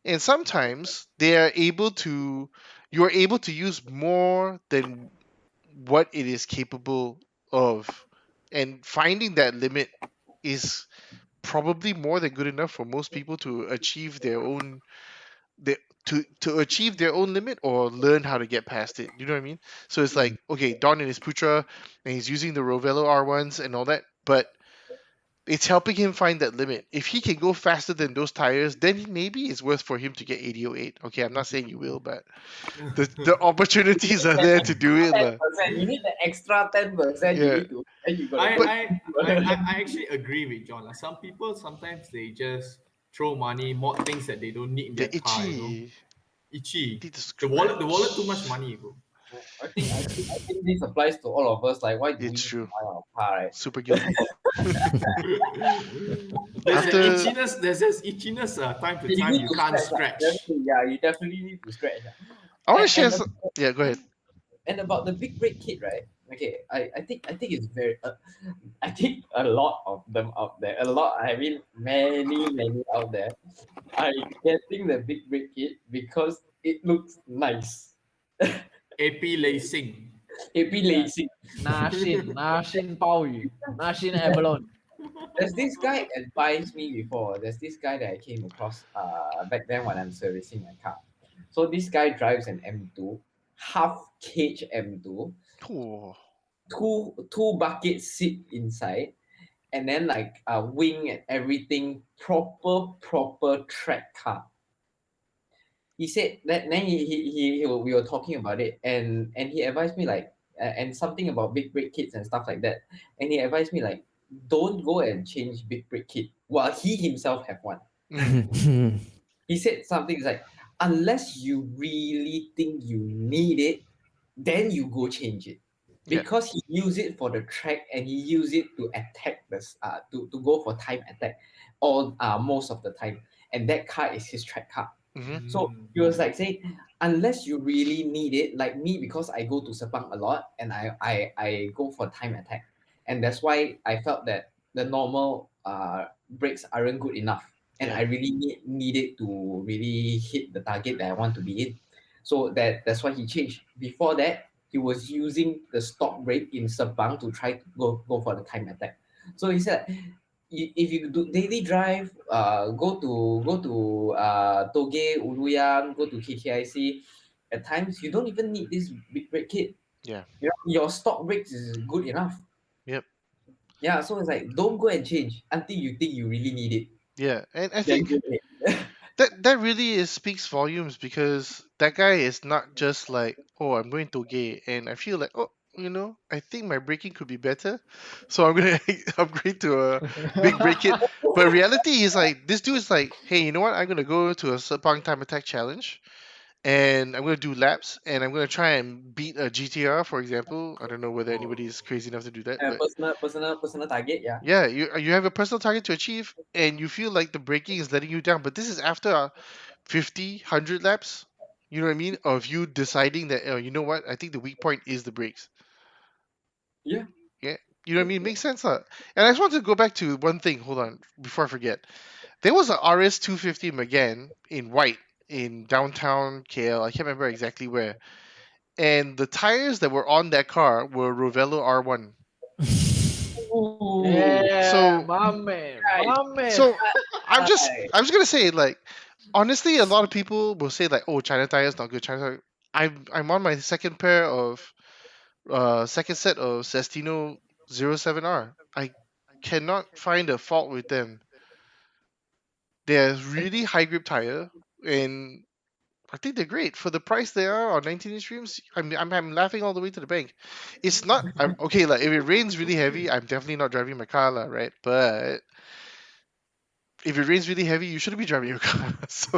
and sometimes they are able to. You are able to use more than what it is capable of, and finding that limit is probably more than good enough for most people to achieve their own their, to achieve their own limit or learn how to get past it. You know what I mean? So it's like, okay, Don and his Putra, and he's using the Rovello R1s and all that, but it's helping him find that limit. If he can go faster than those tires, then maybe it's worth for him to get 8008. Okay, I'm not saying you will, but the opportunities are there to do it. 10%. You need the extra 10%. You Yeah. need to. Then you I, got. I actually agree with John. Like, some people sometimes they just throw money, mod things that they don't need in The their car. You know, itchy. itchy. Need to The wallet, too much scratch. money, bro. I think this applies to all of us. Like, why do we It's need to true. buy our car, right? Super guilty. There's After an itchiness. There's this itchiness. Time to You time need you to can't scratch. scratch. Definitely, yeah, you definitely need to scratch. I want to share And some. Yeah, go ahead. and about the big break kit, right? Okay, I think it's very. I think a lot of them out there, a lot. I mean, many out there are getting the big break kit because it looks nice. AP lacing. AP lazy. Nashin 鲍鱼 Nashin abalone. There's this guy advised me before. There's this guy that I came across back then when I'm servicing my car. So this guy drives an M2, half cage M2, Oh, two buckets sit inside, and then like a wing and everything, proper track car. He said that then we were talking about it, and he advised me like and something about big brake kits and stuff like that, and he advised me like don't go and change big brake kit while he himself have one. He said something like unless you really think you need it, then you go change it. Yeah. Because he use it for the track and he use it to attack to go for time attack all most of the time, and that car is his track car. Mm-hmm. So he was like saying, unless you really need it, like me, because I go to Sepang a lot and I go for time attack. And that's why I felt that the normal brakes aren't good enough. And Yeah. I really need it to really hit the target that I want to be in. So that's why he changed. Before that, he was using the stock brake in Sepang to try to go for the time attack. So he said, if you do daily drive, go to Toge, Uruyang, go to KKIC, at times you don't even need this big brake kit. Yeah. Your stock brakes is good enough. Yep. Yeah, so it's like don't go and change until you think you really need it. Yeah, and I Then think go ahead. that really speaks volumes, because that guy is not just like, oh, I'm going to gay and I feel like, oh, I think my braking could be better, so I'm gonna upgrade to a big brake kit. But reality is like, this dude is like, hey, you know what? I'm gonna go to a Sepang time attack challenge, and I'm gonna do laps, and I'm gonna try and beat a GTR, for example. I don't know whether anybody is crazy enough to do that, but Personal target, yeah. yeah, you have a personal target to achieve, and you feel like the braking is letting you down. But this is after 50, 100 laps. You know what I mean? Of you deciding that, oh, you know what? I think the weak point is the brakes. Yeah. Yeah. You know what I mean? Makes sense, huh? And I just want to go back to one thing. Hold on, before I forget. There was a RS 250 Megane in white in downtown KL. I can't remember exactly where. And the tires that were on that car were Rovello R1. Ooh. Yeah, So my man. So I'm just gonna say, like, honestly, a lot of people will say like, oh, China tire is not good. China tire. I'm on my second set of Sestino 07R. I cannot find a fault with them. They're really high grip tire, and I think they're great for the price they are on 19-inch rims. I'm laughing all the way to the bank. It's not okay. Like, if it rains really heavy, I'm definitely not driving my car, lah, right? But if it rains really heavy, you shouldn't be driving your car. So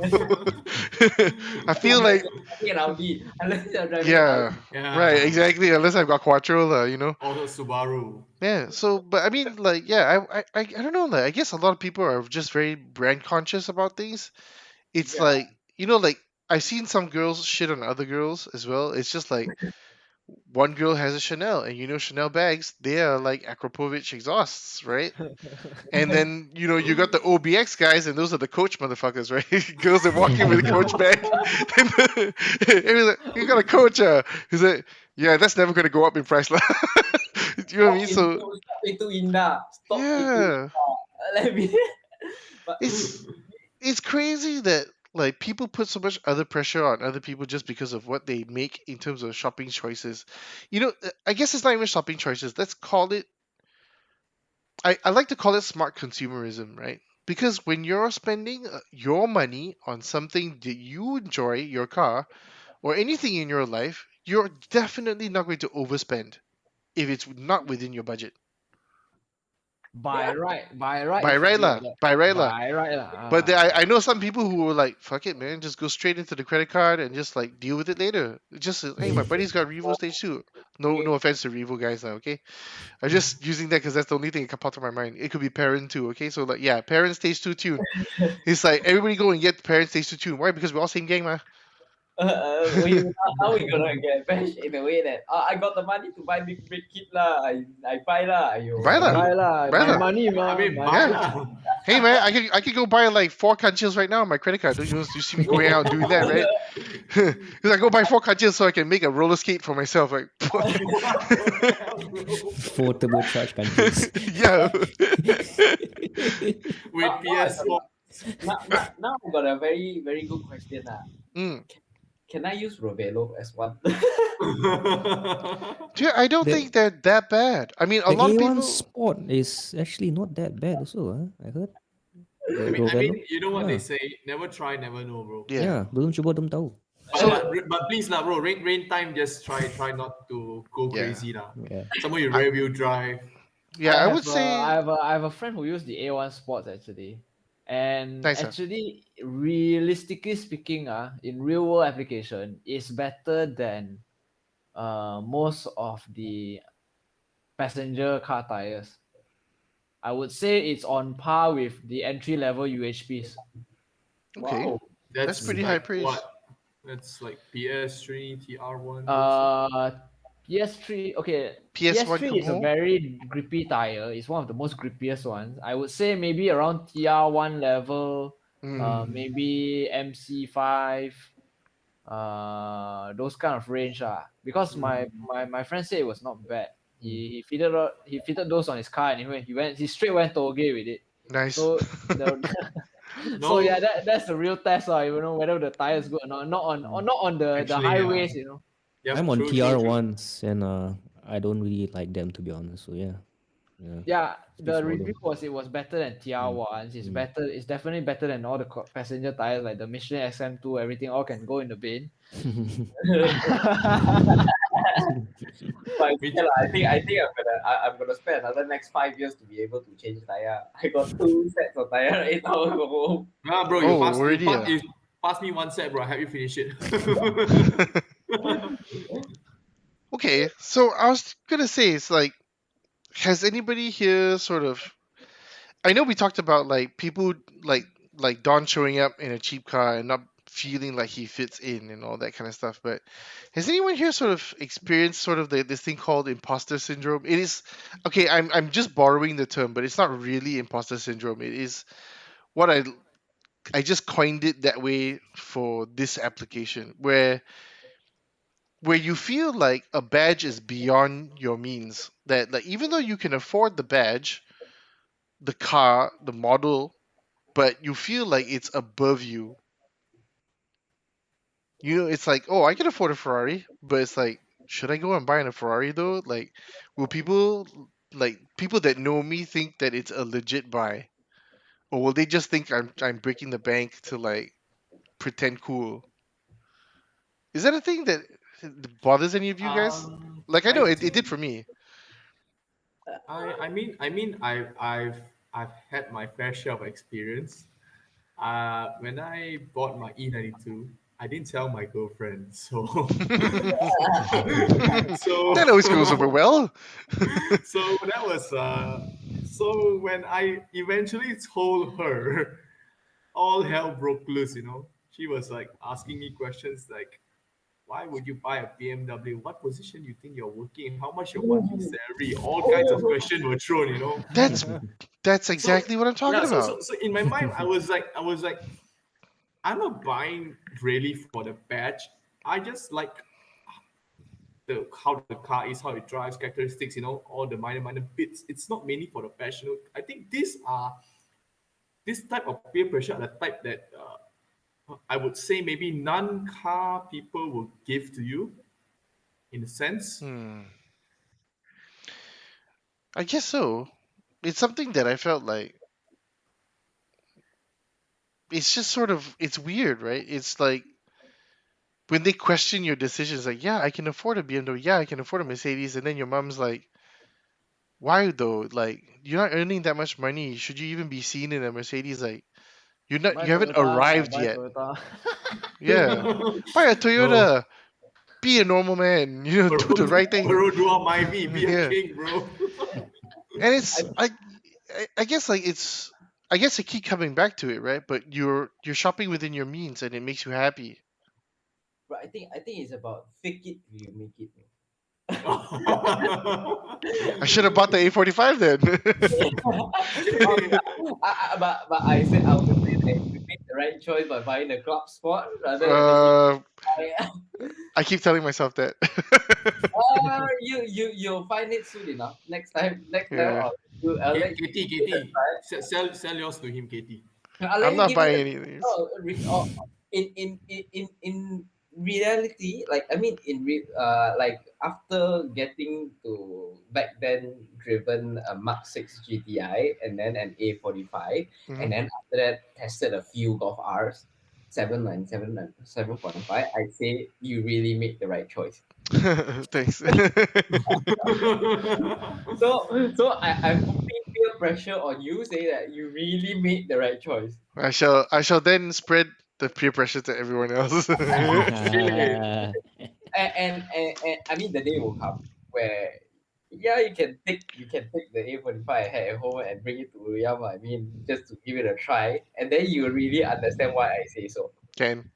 I feel like, An Audi, unless you're driving an yeah, Yeah. right, exactly. Unless I've got Quattro, Also Subaru. Yeah. So, but I mean, like, yeah, I don't know. Like, I guess a lot of people are just very brand conscious about things. It's Yeah. like, like, I've seen some girls shit on other girls as well. It's just like, one girl has a Chanel, and Chanel bags, they are like Akropovich exhausts, right? And then you got the OBX guys, and those are the Coach motherfuckers, right? Girls that walk in with a Coach bag. And he's like, you got a Coach? He's like, Yeah, that's never gonna go up in price, lah. Do you know what I mean? So Stop itu indah. Stop itu yeah, indah. Let me. But it's it's crazy that like people put so much other pressure on other people just because of what they make in terms of shopping choices. I guess it's not even shopping choices. Let's call it. I like to call it smart consumerism, right? Because when you're spending your money on something that you enjoy, your car, or anything in your life, you're definitely not going to overspend if it's not within your budget. By yeah, right, By it should right be like lah, that. by right lah. By right, But I know some people who were like, "Fuck it, man, just go straight into the credit card and just like deal with it later." Just hey, my buddy's got Revo Stage 2. No offense to Revo guys, now, okay? I'm just using that because that's the only thing that can pop to my mind. It could be Parent 2, okay? So like, yeah, Parent Stage 2 tune. It's like everybody go and get Parent Stage 2 tune. Why? Because we're all same gang, man. how we gonna get bash in a way that I got the money to buy big kit lah. I buy lah. Buy I lah. buy lah, Buy my lah. money, man. I mean, my buy Yeah. lah. Hey man, I could go buy like 4 kanchils right now on my credit card. Don't you see me going out and doing that, right? Because I go buy 4 kanchils so I can make a roller skate for myself. Like, What the hell, bro? 4 turbocharged countries. yeah. With PS4. Now I got a very very good question lah. Mm. Can I use Rovelo as one? Dude, I don't The- think they're that bad. I mean, a The lot of A1 people. Sport is actually not that bad also, I heard. The I Rovelo. mean, you know what they Yeah. say, never try, never know, bro. Yeah. Yeah, belum cuba belum tahu. But please lah, bro, rain time, just try not to go Yeah. crazy lah. Yeah. Some of you rear wheel drive. Yeah, I have would say. I have a friend who used the A1 Sports actually, and Nice, huh? actually, realistically speaking, in real world application, is better than most of the passenger car tires. I would say it's on par with the entry level UHPs. Okay. Wow. That's pretty high like praise. What? That's like PS3, TR1. PS3, okay. PS1 PS3 is a Kumo? very grippy tire. It's one of the most grippiest ones. I would say maybe around TR1 level, Mm. maybe MC5, those kind of range. Because my friend said it was not bad. He fitted those on his car anyway. He straight went toge with it. Nice. So so yeah, that's the real test, whether the tire is good or not. Not on the Actually, highways, Yep, I'm on true, TR true, true. once and I don't really like them, to be honest. So yeah. Yeah, the Speaks review volume. was it was better than TR1s. It's better. It's definitely better than all the passenger tires like the Michelin XM2. Everything all can go in the bin. But yeah, I think I'm gonna spend another next 5 years to be able to change tire. I got 2 sets of tire right now at home. Nah, bro, Oh, already, you pass me one set, bro. I have you finish it. Okay, so I was gonna say, it's like, has anybody here sort of? I know we talked about like people like Don showing up in a cheap car and not feeling like he fits in and all that kind of stuff. But has anyone here sort of experienced sort of this thing called imposter syndrome? It is okay. I'm just borrowing the term, but it's not really imposter syndrome. It is what I just coined it that way for this application where you feel like a badge is beyond your means, that like even though you can afford the badge, the car, the model, but you feel like it's above you. It's like, oh, I can afford a Ferrari, but it's like, should I go and buy a Ferrari though? Like, will people that know me think that it's a legit buy, or will they just think I'm breaking the bank to like pretend cool? Is that a thing that bothers any of you guys? Like, I know it did for me. I mean, I've had my fair share of experience. When I bought my E92, I didn't tell my girlfriend, so That always goes over well. so that was so when I eventually told her, all hell broke loose. She was like asking me questions like, why would you buy a BMW? What position you think you're working? How much your monthly salary? All kinds of questions were thrown. That's exactly what I'm talking Yeah, about. so in my mind, I was like, I'm not buying really for the badge. I just like the how the car is, how it drives, characteristics, all the minor bits. It's not mainly for the passion. I think this type of peer pressure are the type that I would say maybe non-car people will give to you in a sense. Hmm. I guess so. It's something that I felt like it's just sort of it's weird, right? It's like when they question your decisions, like, yeah, I can afford a BMW, yeah, I can afford a Mercedes, and then your mom's like, why though? Like, you're not earning that much money. Should you even be seen in a Mercedes? Like, Buy you haven't Toyota lah, arrived buy yet. Toyota. Yeah, buy a No, Toyota. Be a normal man. Do the right thing. Baru dua Myvi, be a Yeah, king, bro. and it's I guess like it's I guess I keep coming back to it, right? But you're shopping within your means, and it makes you happy. But I think it's about fake it till you make it. I should have bought the A45 then. Oh, yeah. But I said I would say that you made the right choice by buying the club spot rather than the uh, GTI. I keep telling myself that. You'll find it soon enough. Next time Yeah, I'll let KT, you give it a KT, try. sell yours to him, KT. I'll let I'm you not give it buying a any of these. oh, in reality, like I mean like after getting to back then driven a Mark 6 GTI and then an A45 Mhm. and then after that tested a few Golf R's 797 and 7.5, I'd say you really made the right choice. Thanks. I'm putting peer pressure on you, say that you really made the right choice. I shall then spread the peer pressure to everyone else. And I mean the day will come where yeah you can take the A45 I had at home and bring it to Uyama. I mean just to give it a try, and then you really understand why I say so. Can,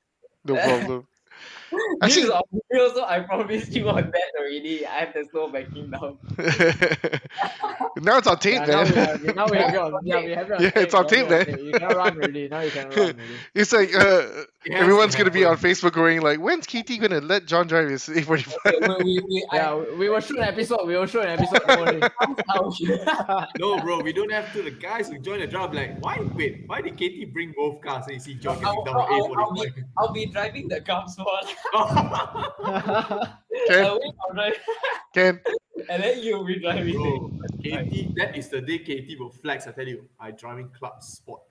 no problem. This is Actually, on video, so I promised you on that already. There's no backing down. now it's on tape, Yeah, now man. we have it on Okay. we have it on Yeah, it's tape. on We have it tape, on man. tape. You cannot run already. Now you can run already. It's like It has to everyone's gonna be on happen. Facebook going like, when's KT gonna let John drive his A45? Okay, Yeah, we will shoot an episode. We will shoot an episode. Don't worry. No, bro, we don't have to. The guys who join the job like, why did KT bring both cars? And you see John getting down the A45. I'll be driving the car spot. Ken, Away from driving, Ken, and then you'll be driving Bro, the KT, that is the day KT will flex. I tell you, I driving club sport.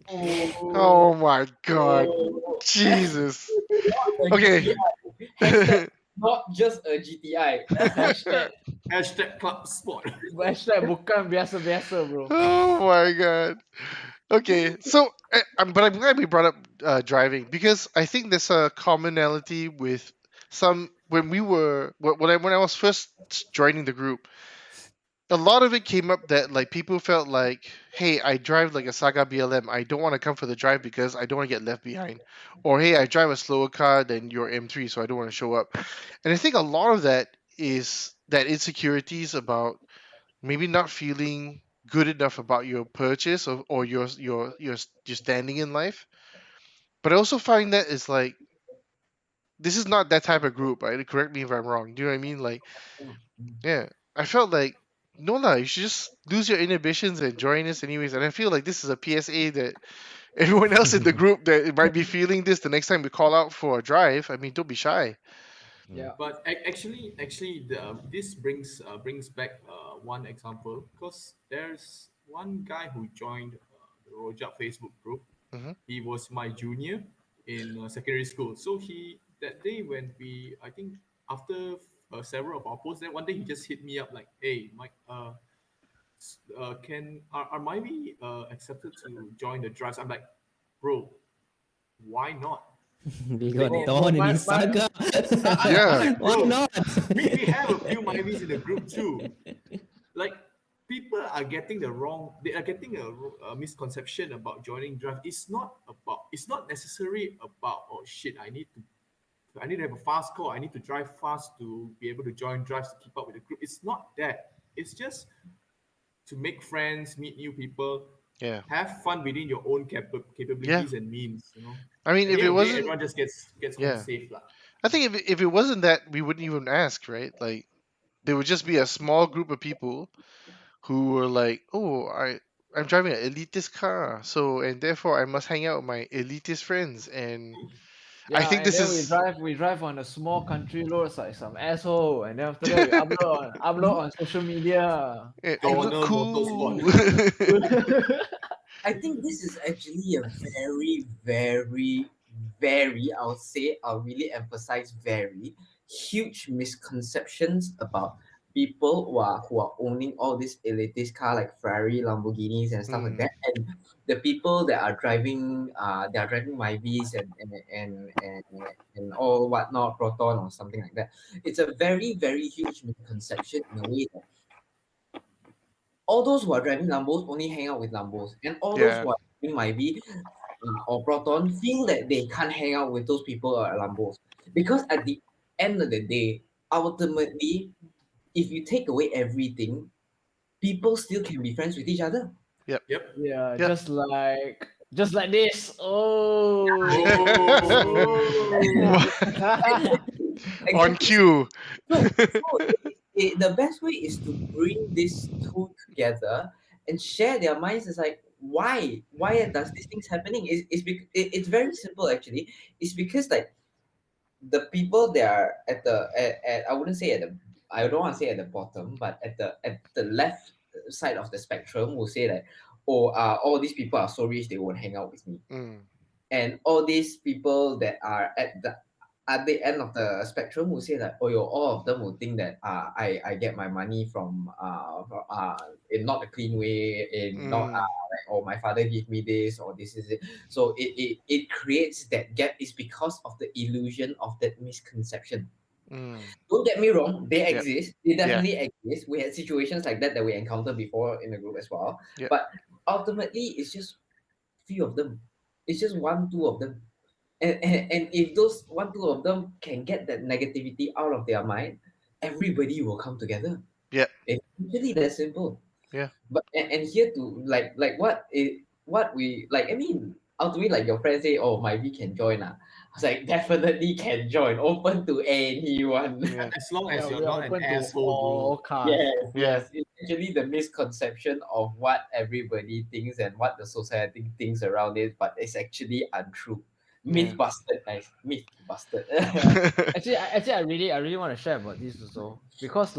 oh my God, Oh, Jesus. not a Okay. GTI. Hashtag not just a GTI. hashtag Hashtag club sport. hashtag bukan biasa-biasa, bro. Oh my God. Okay, so but I'm glad we brought up driving because I think there's a commonality with some when we were when I was first joining the group. A lot of it came up that like people felt like, hey, I drive like a Saga BLM. I don't want to come for the drive because I don't want to get left behind. Or hey, I drive a slower car than your M3, so I don't want to show up. And I think a lot of that is that insecurities about maybe not feeling good enough about your purchase or your standing in life. But I also find that it's like this is not that type of group, right? Correct me if I'm wrong. Do you know what I mean? Like, yeah, I felt like no lah, you should just lose your inhibitions and join us anyways. And I feel like this is a PSA that everyone else in the group that might be feeling this the next time we call out for a drive. I mean, don't be shy. Yeah. But actually, this brings back one example because there's one guy who joined the Rojak Facebook group. Hmm. He was my junior in secondary school. So that day when I think after several of our posts, then one day he just hit me up like, "Hey, Mike, are Myvi accepted to join the drives?" I'm like, "Bro, why not?" They got Bro, Dawn in my- his my- saga. Yeah. Why Bro, not? we have a few Myvis in the group too. Like people are getting they are getting a misconception about joining drive. It's not necessary about, oh shit, I need to have a fast car. I need to drive fast to be able to join drives to keep up with the group. It's not that. It's just to make friends, meet new people, Yeah. have fun within your own Yeah. capabilities and means. I mean, At if the it end of the day, wasn't, everyone just gets home yeah. safe, lah. I think if it wasn't that, we wouldn't even ask, right? Like there would just be a small group of people who were like, "Oh, I'm driving an elitist car, so and therefore I must hang out with my elitist friends." And I Yeah, think and this then is we drive on a small country roads like some asshole, and then after that we upload on social media. I look Donor cool. motorsport. I think this is actually a very, very, very, I'll really emphasize very huge misconceptions about people who are owning all these elitist car like Ferrari, Lamborghinis and stuff like Mm, that. And the people that are driving Myvis and all whatnot, Proton or something like that. It's a very, very huge misconception in a way that all those who are driving Lambos only hang out with Lambos, and all those yeah. who are driving Myvi or Proton feel that they can't hang out with those people at Lambos. Because at the end of the day, ultimately, if you take away everything, people still can be friends with each other. Yep. Yep. Yeah, Yep. just like this. Oh. Oh. On Exactly. cue. The best way is to bring these two together and share their minds. It's like why does these things happening? It's very simple actually. It's because like the people that are at I wouldn't say at the I don't want to say at the bottom, but at the left side of the spectrum will say that, oh, all these people are so rich they won't hang out with me, Mm, and all these people that are at the end of the spectrum will say that, oh yo, all of them will think that I get my money from in not a clean way, in not mm, like, oh, my father gave me this or this is it. So it creates that gap is because of the illusion of that misconception. mm. Don't get me wrong, they Yep. exist. They Yeah. definitely exist. We had situations like that we encountered before in the group as well. Yep. But ultimately, it's just few of them. It's just one, two of them. And if those one, two of them can get that negativity out of their mind, everybody will come together. Yep. It's really that simple. Yeah. But and here to like what we like. I mean, ultimately, like your friend say, oh, my we can join. I was like, definitely can join. Open to anyone. Yeah. As long Yeah, as you're we are not an open to asshole, all bro. cars. Yes, Yeah. yes. It's actually the misconception of what everybody thinks and what the society thinks around it, but it's actually untrue. Myth Yeah. busted, guys. Myth busted. Actually, I really want to share about this also because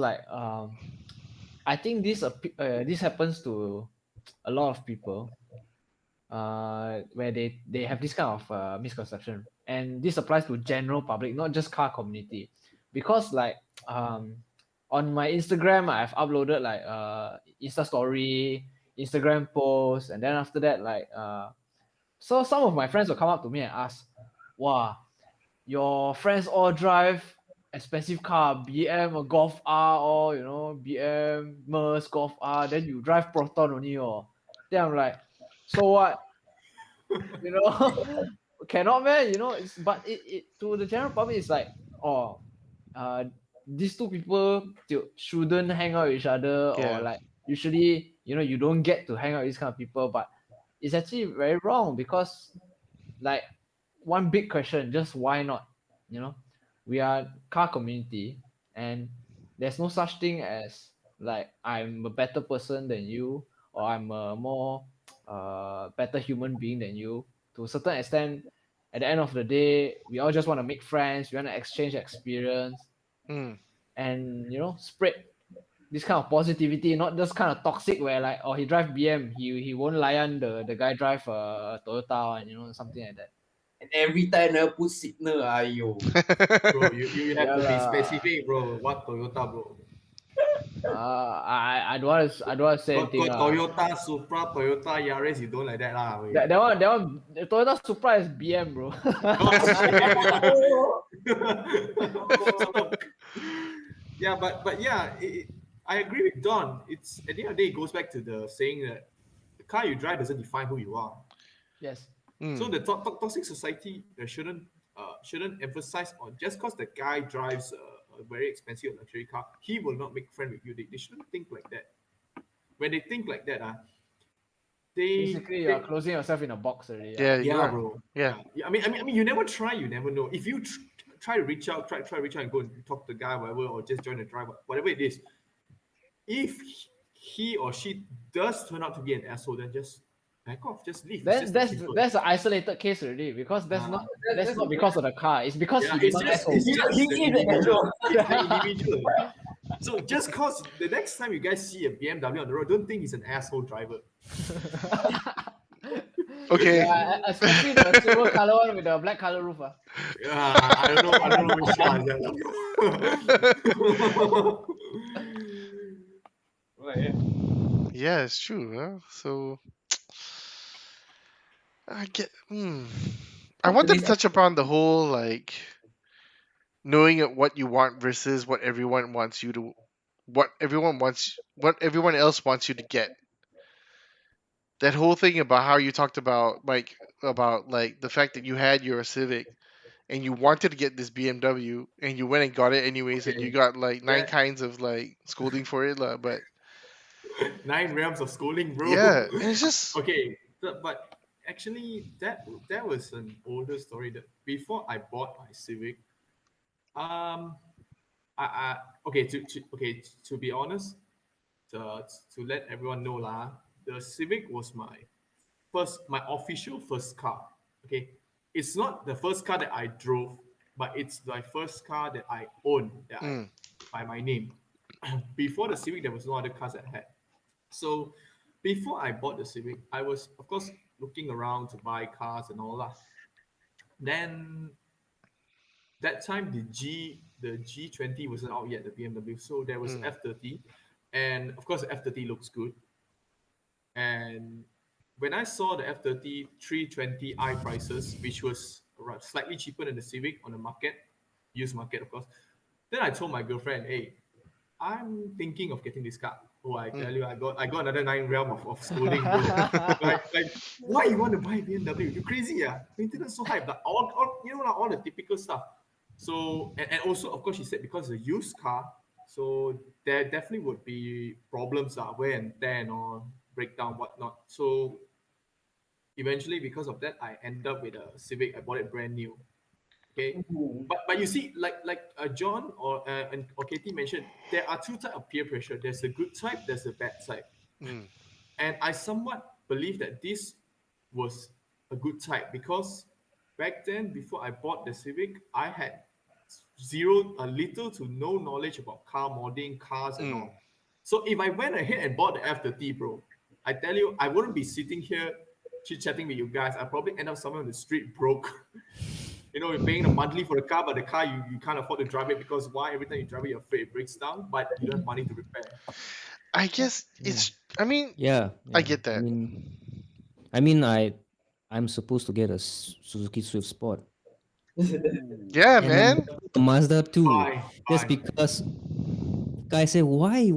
I think this happens to a lot of people where they have this kind of misconception, and this applies to general public, not just car community, because like um on my Instagram I've uploaded like Insta story, Instagram posts, and then after that like so some of my friends will come up to me and ask, wow, your friends all drive expensive car, BM or Golf R, or BM, Merc, Golf R, then you drive Proton only, or then I'm like, so what? You know, cannot, man. It's but it to the general public it's like, oh, uh, these two people shouldn't hang out with each other, or Yeah. like usually you don't get to hang out with these kind of people, but it's actually very wrong because like one big question, just why not? you know we are car community, and there's no such thing as like I'm a better person than you, or I'm a more better human being than you. To a certain extent, at the end of the day, we all just want to make friends, we want to exchange experience, Mm, and spread this kind of positivity, not just kind of toxic where like, oh, he drive BM, he won't layan the guy drive Toyota, and something like that. And every time I put signal, ayo. Bro, you have Yeah to be lah. specific, bro. What Toyota, bro? I don't want to say anything Got lah. Toyota, Supra, Toyota, Yaris, you don't like that, lah. Wait. That one, the Toyota Supra is BM, bro. Oh, shit. Oh, So, yeah, but yeah, I agree with Don. It's at the end of the day, it goes back to the saying that the car you drive doesn't define who you are. Yes. So mm, the toxic society shouldn't emphasize on just because the guy drives a very expensive luxury car, he will not make friend with you. They shouldn't think like that. When they think like that, Basically, you are they closing yourself in a box already. yeah, Yeah. you yeah, are. bro. Yeah. Yeah. I mean, you never try, you never know. If you try to reach out, try to reach out and go and talk to the guy, whatever, or just join the drive, whatever it is. If he or she does turn out to be an asshole, then just back off, just leave. It's Then just that's simple. that's an isolated case already, because that's not because of the car. It's because Yeah, he's it's an just asshole. it's just He the is an individual. asshole. It's the individual. So just cause the next time you guys see a BMW on the road, don't think he's an asshole driver. Okay. Yeah, especially the silver color one with the black color roof. I don't know which car is that. Right. Yeah, it's true. Huh? So I get. I wanted to touch upon the whole like knowing what you want versus what everyone wants you to, what everyone else wants you to get. That whole thing about how you talked about like the fact that you had your Civic and you wanted to get this BMW and you went and got it anyways and you Okay. got like nine That kinds of like scolding for it, but 9 rounds of schooling, bro. yeah, and it's just Okay, but actually, that was an older story. That before I bought my Civic, um, I okay to be honest, to let everyone know lah, the Civic was my official first car. Okay, it's not the first car that I drove, but it's my first car that I own by my name. Before the Civic, there was no other cars I had. So before I bought the Civic, I was of course looking around to buy cars and all that. Then that time the G20 wasn't out yet, the BMW. So there was F30, and of course the F30 looks good. And when I saw the F30 320i prices, which was slightly cheaper than the Civic on the market, used market of course, then I told my girlfriend, hey, I'm thinking of getting this car. Oh, I tell you, I got another 9 realm of schooling, bro. like, why you want to buy BMW? You crazy, yeah? Maintenance so high, but all you know, like, all the typical stuff. So and also, of course, she said because it's a used car, so there definitely would be problems, wear and tear and all, breakdown, whatnot. So eventually, because of that, I end up with a Civic. I bought it brand new. Okay, but you see, like John or Katie mentioned, there are two types of peer pressure. There's a good type, there's a bad type, and I somewhat believe that this was a good type because back then, before I bought the Civic, I had a little to no knowledge about car modding, cars and all. So if I went ahead and bought the F30, bro, I tell you, I wouldn't be sitting here chit chatting with you guys. I'd probably end up somewhere on the street broke. You're paying a monthly for the car, but the car you can't afford to drive it because why? Every time you drive it, you're afraid it breaks down, but you don't have money to repair. I guess it's. I mean, Yeah, I yeah. get that. I'm supposed to get a Suzuki Swift Sport, Yeah, and man. a Mazda 2, Fine, just fine. because guy said, why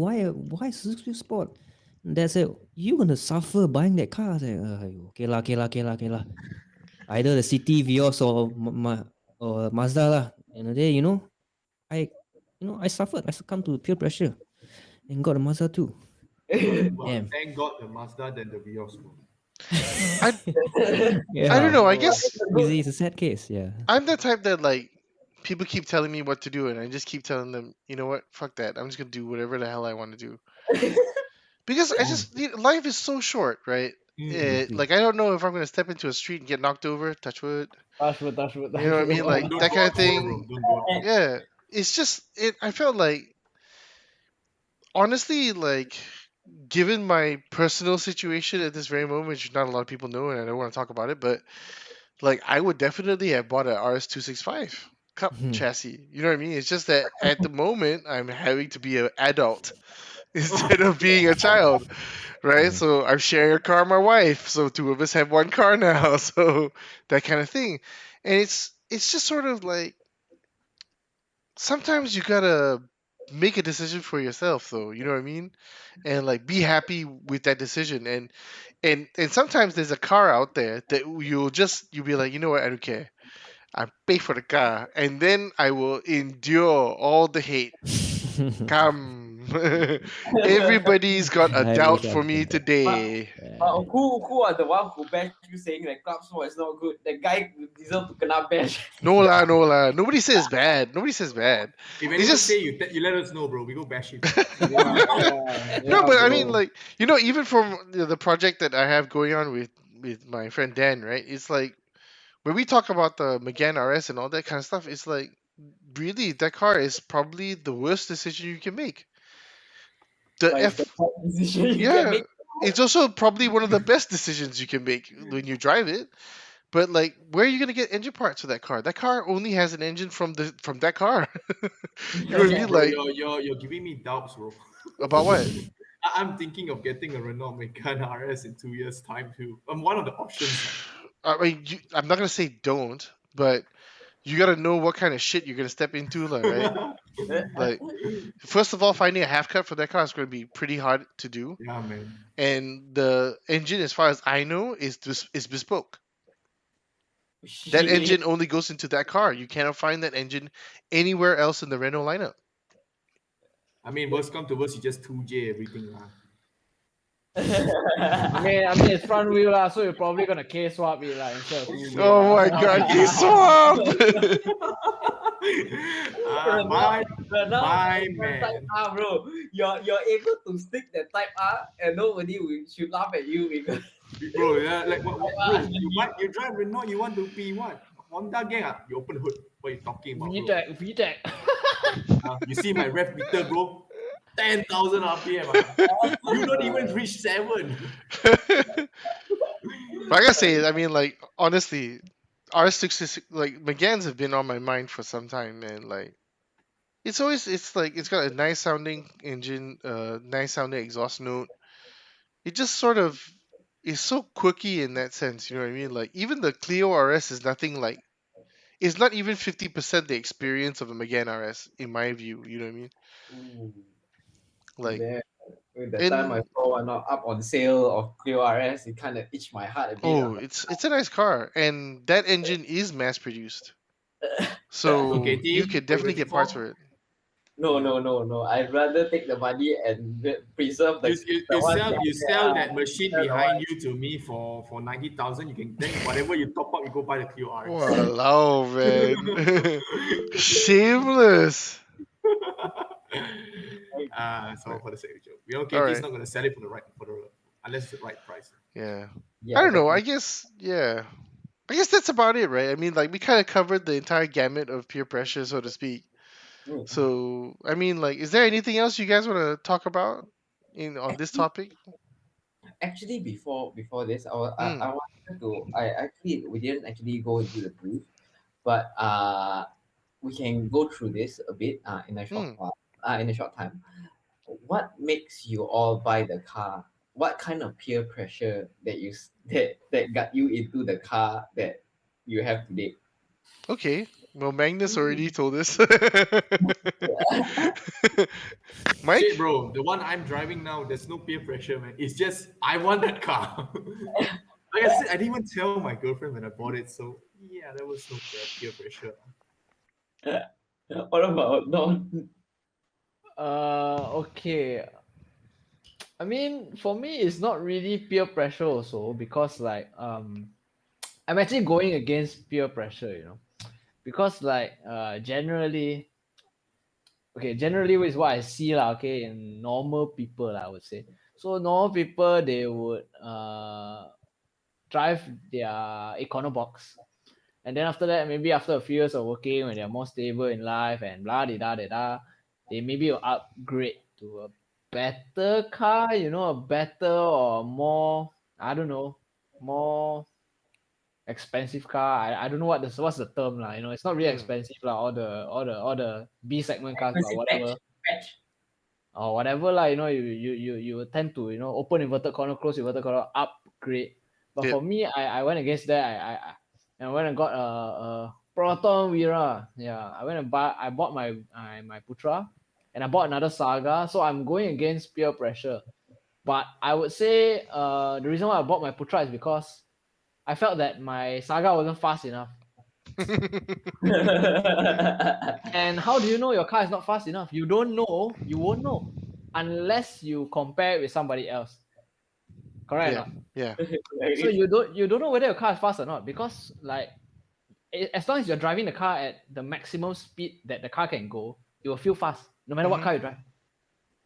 Suzuki Swift Sport? And Dad said, you gonna suffer buying that car. I said, okay lah, okay lah. Either the City, Vios, or or Mazda lah. And then I suffered. I succumbed to peer pressure and got a Mazda 2. Well, Damn. thank God the Mazda than the Vios. I Yeah, don't know. I guess it's a sad case. Yeah. I'm the type that like people keep telling me what to do, and I just keep telling them, you know what, fuck that. I'm just gonna do whatever the hell I want to do because I just life is so short, right? Like I don't know if I'm gonna step into a street and get knocked over. Touch wood. Touch wood, touch wood, touch You know what I wood. mean? Like Don't that go kind out of tomorrow, bro. thing. Don't go out. Yeah. It's just it. I felt like honestly, like given my personal situation at this very moment, which not a lot of people know, and I don't want to talk about it, but like I would definitely have bought a RS265 Cup chassis. You know what I mean? It's just that at the moment I'm having to be an adult instead of being a child, right? So I'm sharing a car with my wife, so two of us have one car now, so that kind of thing, and it's just sort of like sometimes you gotta make a decision for yourself, though. You know what I mean? And like be happy with that decision, and sometimes there's a car out there that you'll be like, you know what, I don't care. I pay for the car, and then I will endure all the hate. Come. Everybody's got a I doubt wish for I me could. today. But who are the one who bash you saying that club sport is not good? The guy deserve to kena bash. No lah, no lah. Nobody says bad. Nobody says bad. If It's anyone just say you let us know, bro. We go bash him. Yeah, no, but I mean, bro. like even from the project that I have going on with my friend Dan, right? It's like when we talk about the McGann RS and all that kind of stuff, it's like really that car is probably the worst decision you can make. The But it's the F, best decision you can yeah, make. it's also probably one of the best decisions you can make when you drive it. But like, where are you gonna get engine parts for that car? That car only has an engine from that car. You know what I mean? Bro, Like you're giving me doubts, bro. about what? I'm thinking of getting a Renault Megane RS in 2 years' time too. I'm one of the options. I mean, I'm not gonna say don't, but you gotta know what kind of shit you're gonna step into, like, right? Like, first of all, finding a half cut for that car is gonna be pretty hard to do, Yeah, man. and the engine, as far as I know, is bespoke. That Really? engine only goes into that car. You cannot find that engine anywhere else in the Renault lineup. I mean, worst come to worst, you just 2J everything. I mean, it's front wheel lah, so you're probably gonna K swap it like instead of 2J. Oh my god, he swapped! My Type man. R, bro. You're able to stick the Type R, and nobody should laugh at you because Bro, yeah, like bro, you drive Renault, you want to be what? Honda gang, you open hood. What are you talking about, bro? VTEC. You see my ref meter, bro? 10,000 RPM. You don't even reach 7. But I gotta say, I mean, like, honestly, R66, like, McGann's have been on my mind for some time, man. Like, it's like, it's got a nice sounding engine, nice sounding exhaust note. It just sort of is so quirky in that sense, you know what I mean? Like, even the Clio RS is nothing like, it's not even 50% the experience of a McGann RS, in my view, you know what I mean? Ooh, Like, there. The time I and, saw one up on sale of Clio RS, it kind of itched my heart a bit. oh, it's a nice car, and that engine is mass produced. So, So you KT, could what are you definitely waiting get parts for? for it. No. I'd rather take the money and preserve You, the you, the you one sell that you sell that machine sell the behind one. you to me for 90,000. You can then whatever you top up, you go buy the Clio RS. Walao, man. Shameless. So for the sake of the joke, you know, All KT is right. not gonna sell it for the unless it's the right price. Yeah. I Yeah, don't know. I definitely. guess, yeah. I guess that's about it, right? I mean, like, we kind of covered the entire gamut of peer pressure, so to speak. Mm. So, I mean, like, is there anything else you guys want to talk about on this topic? Actually, before this, I Hmm. wanted to. I actually we didn't actually go into the brief, but we can go through this a bit in a short Hmm. while, in a short time. What makes you all buy the car? What kind of peer pressure that got you into the car that you have today? Okay. Well, Magnus already told us. Mike? Shit, bro, the one I'm driving now, there's no peer pressure, man. It's just I want that car. Like I said, I didn't even tell my girlfriend when I bought it, so yeah, there was no peer pressure. What about no? Okay. I mean, for me, it's not really peer pressure also because like I'm actually going against peer pressure, because like generally is what I see lah, okay, in normal people lah, I would say. So normal people they would drive their econo box, and then after that maybe after a few years of working when they're more stable in life and blah da da da, they maybe will upgrade to a better car, a better or more, I don't know, more expensive car. I don't know what's the term lah. It's not really Hmm. expensive lah. All the B segment cars, but Expensive whatever patch. or whatever lah. You tend to open inverted corner, close inverted corner, upgrade. But Yep. for me, I went against that. I went and got a Proton Vira. Yeah, I bought my Putra, and I bought another Saga. So I'm going against peer pressure. But I would say the reason why I bought my Putra is because I felt that my Saga wasn't fast enough. And how do you know your car is not fast enough? You don't know, you won't know. unless you compare it with somebody else. Correct or Yeah, not? yeah. So you don't know whether your car is fast or not, because like as long as you're driving the car at the maximum speed that the car can go, it will feel fast no matter what Mhm. car you drive.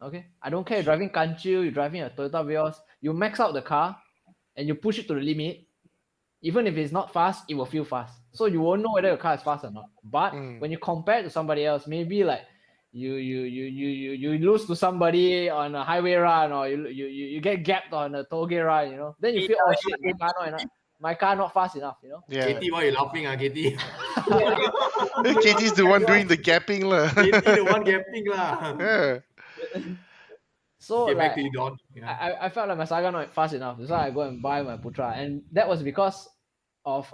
Okay, I don't care, you're driving Kanchu, you're driving a Toyota Vios, you max out the car and you push it to the limit. Even if it's not fast, it will feel fast. So you won't know whether your car is fast or not. But Mm. when you compare it to somebody else, maybe like you lose to somebody on a highway run, or you get gapped on a toll gate run, then you feel, oh shit, my car not fast enough. Yeah. Katie, why you laughing, Katie? Katie's the one doing the gapping lah. Katie, the one gapping lah. Yeah. So Okay, back like to you, Don. Yeah. I felt like my saga not fast enough. That's why I go and buy my Putra, and that was because of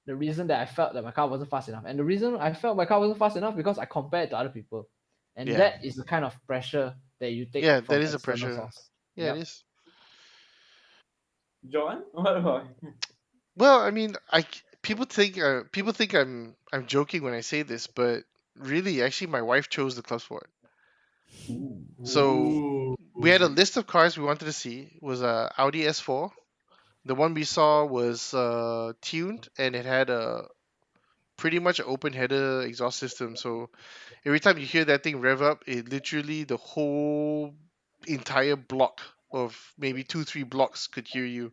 the reason that I felt that my car wasn't fast enough. And the reason I felt my car wasn't fast enough because I compared to other people, and Yeah. that is the kind of pressure that you take Yeah, that from is a external pressure. source. Yeah, it Yep. is. John, what about? Well, I mean, people think I'm joking when I say this, but really, actually, my wife chose the club sport. So Ooh. we had a list of cars we wanted to see. It was a Audi S4. The one we saw was tuned, and it had a pretty much open header exhaust system. So every time you hear that thing rev up, it literally the whole entire block of maybe 2-3 blocks could hear you.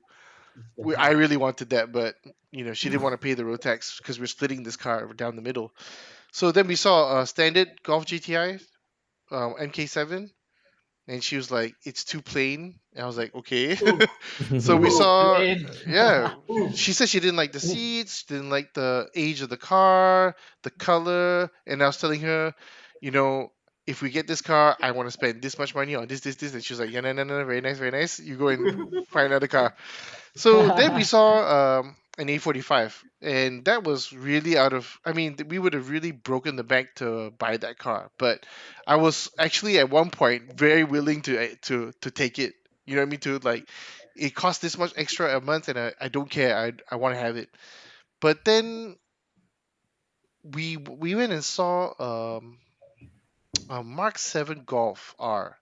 I really wanted that, but she didn't want to pay the road tax because we're splitting this car down the middle. So then we saw a standard Golf GTI MK7, and she was like, "It's too plain." And I was like, "Okay." Ooh, So we ooh, saw, Plain. yeah. ooh. She said she didn't like the seats, didn't like the age of the car, the color, and I was telling her, you know, if we get this car, I want to spend this much money on this, and she was like, "Yeah, no, no, no, very nice, very nice. You go and find another car." So then we saw an A45, and that was really out of. I mean, we would have really broken the bank to buy that car, but I was actually at one point very willing to take it. You know what I mean? To like, it costs this much extra a month, and I don't care. I want to have it. But then we went and saw a Mark 7 Golf R,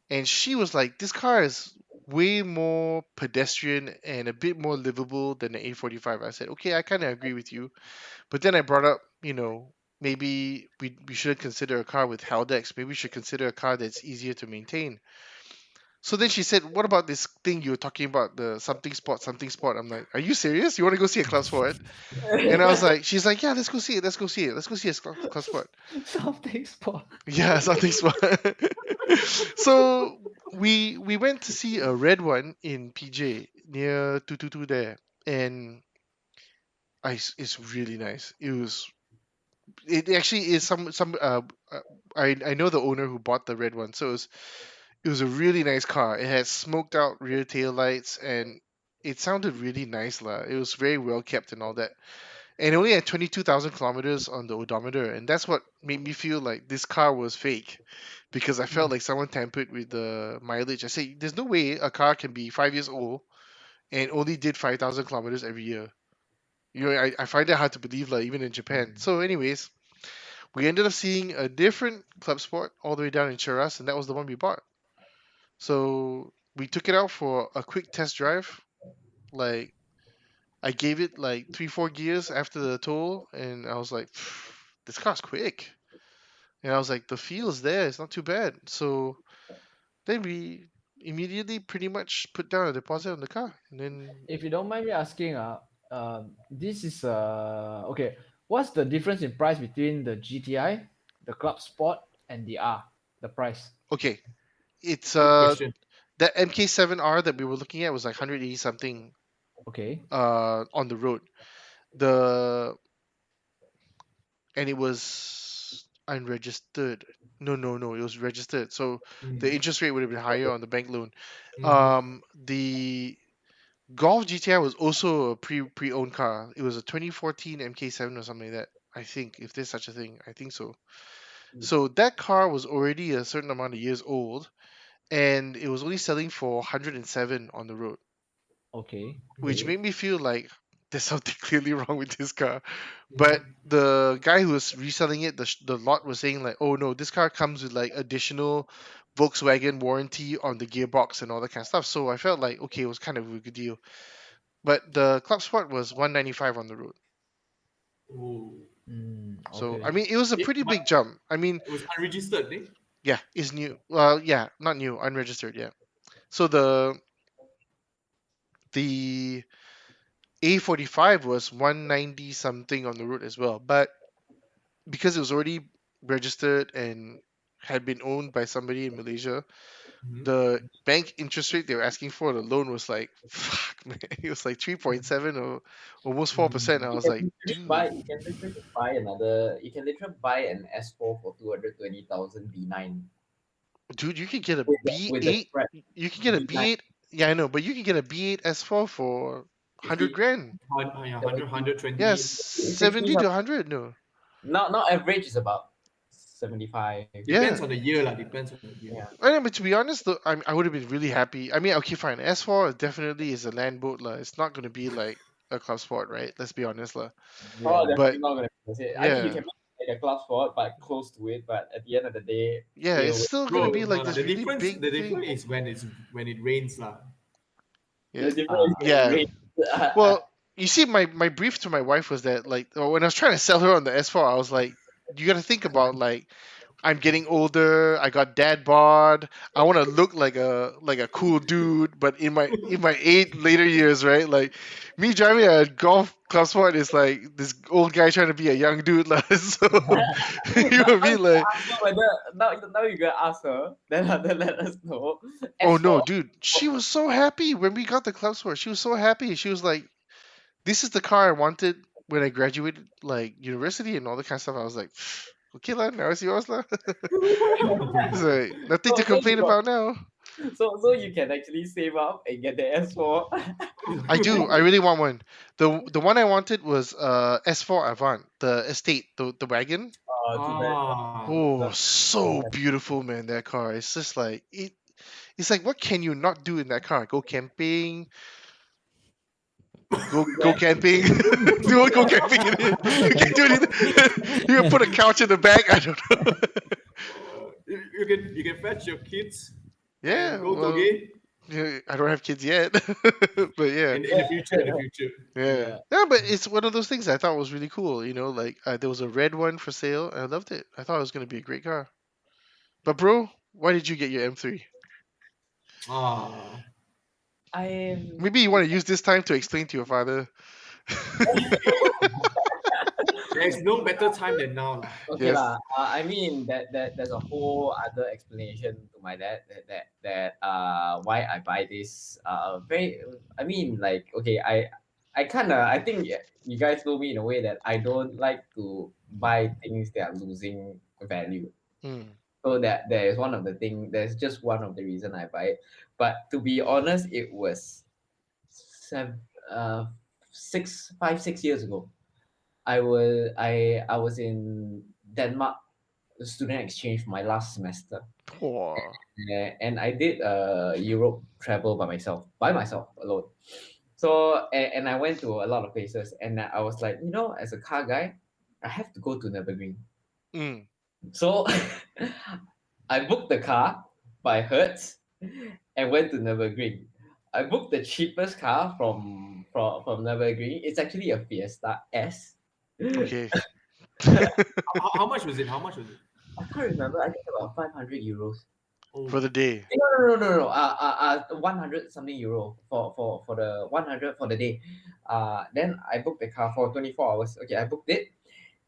and she was like, "This car is way more pedestrian and a bit more livable than the A45." I said, "Okay, I kind of agree with you." But then I brought up, maybe we shouldn't consider a car with Haldex. Maybe we should consider a car that's easier to maintain. So then she said, "What about this thing you were talking about, the something spot, something spot?" I'm like, "Are you serious? You want to go see a club sport?" And I was like, "She's like, yeah, let's go see it. Let's go see it. Let's go see a club sport." Something spot. Yeah, something spot. So we went to see a red one in PJ near 222 there, and it's really nice. It actually is some I know the owner who bought the red one, so it was a really nice car. It had smoked out rear tail lights, and it sounded really nice lah. It was very well kept and all that. And it only had 22,000 kilometers on the odometer, and that's what made me feel like this car was fake, because I felt like someone tampered with the mileage. I say, there's no way a car can be 5 years old and only did 5,000 kilometers every year. I find that hard to believe, like even in Japan. So, anyways, we ended up seeing a different club sport all the way down in Cheras, and that was the one we bought. So we took it out for a quick test drive. Like, I gave it like 3-4 gears after the toll, and I was like, "This car's quick." And I was like, "The feel is there. It's not too bad." So then we immediately pretty much put down a deposit on the car, and then If you don't mind me asking, this is okay. What's the difference in price between the GTI, the Club Sport, and the R? The price. okay, it's Good question. that MK7R that we were looking at was like 180 something Okay. on the road. The and it was unregistered. No, no, no, it was registered. So the Mm. interest rate would have been higher on the bank loan. Mhm. The Golf GTI was also a pre-owned car. It was a 2014 MK7 or something like that. I think, if there's such a thing, I think so. So that car was already a certain amount of years old, and it was only selling for 107 on the road, Okay. which Okay. made me feel like there's something clearly wrong with this car. But the guy who was reselling it, the lot was saying like, oh no, this car comes with like additional Volkswagen warranty on the gearbox and all that kind of stuff. So I felt like okay, it was kind of a good deal. But the Club Sport was 195 on the road. Oh, So Okay. I mean, it was a pretty but big jump. I mean, it was unregistered, eh? yeah, it's new. Well, yeah, not new, unregistered. Yeah. So the A45 was 190 something on the road as well, but because it was already registered and had been owned by somebody in Malaysia, Mhm. the bank interest rate they were asking for the loan was like fuck man, it was like 3.7 or almost 4%. I You was can like, literally dude, buy. You can literally buy another. You can literally buy an S4 for 220,000 B9 dude, you can get a with the B8, scrap you can get a B9 B8. Yeah, I know, but you can get a B8 S4 for 100 50, grand. yeah, 100, 70, 120. Yes, 60 70 to something. 100. No, Now average is about 75. Depends yeah. on the year, lah. Depends on the year. Yeah. I know, but to be honest, though, I would have been really happy. I mean, okay, fine. S4 definitely is a land boat, lah. It's not gonna be like a club sport, right? Let's be honest, lah. Oh, Yeah. But definitely not gonna be it. I mean, you yeah, can make like a class for it, but close to it. But at the end of the day, yeah, it it's will. still gonna be Bro, no, like lah. this really big The thing. difference is when it rains, lah. Yeah, The difference is when it yeah. rains. Well, you see, my brief to my wife was that like when I was trying to sell her on the S4, I was like, you got to think about like I'm getting older. I got dad bod. I want to look like a cool dude, but in my later years, right? Like me driving a golf club sport is like this old guy trying to be a young dude, lah. So you know what I mean? Like, Ask her whether now you gotta ask her. Then let us know. oh As no, for dude, she was so happy when we got the club sport. She was so happy. She was like, "This is the car I wanted when I graduated, like university and all that kind of stuff." I was like, "Okay, lah, now it's yours, lah." It's like nothing to so you complain got about now. so you can actually save up and get the S4. I do. I really want one. The one I wanted was S4 Avant, the estate, the wagon. Too bad. Ah, Oh, Not- so beautiful, man, that car. It's just like it's like what can you not do in that car? Go camping, go camping. You won't go camping in it. You can't do anything. You can put a couch in the back. I don't know. you can fetch your kids Yeah, and go to a well, game yeah, I don't have kids yet, but yeah. in the future. In the future. Yeah. Yeah. Yeah, but it's one of those things I thought was really cool. You know, like there was a red one for sale. And I loved it. I thought it was gonna be a great car. But bro, why did you get your M3? Ah, I'm Maybe you want to use this time to explain to your father. there's no better time than now, lah. okay Yes. lah. I mean there's a whole other explanation to my dad that why I buy this very. I mean like okay I kind of I think you guys know me in a way that I don't like to buy things that are losing value. Mm. So that there is one of the thing. There's just one of the reason I buy it. But to be honest, it was seven, 6 years ago. I was in Denmark student exchange for my last semester. Aw. And I did Europe travel by myself alone. So and I went to a lot of places and I was like, as a car guy, I have to go to Nürburgring. Mm. So I booked the car by Hertz and went to Nürburgring. I booked the cheapest car from Nürburgring. It's actually a Fiesta S. Okay. How much was it? How much was it? I can't remember. I think about 500 euros. Oh, For the day. No. 100 something euro for the 100 for the day. Then I booked the car for 24 hours. Okay, I booked it.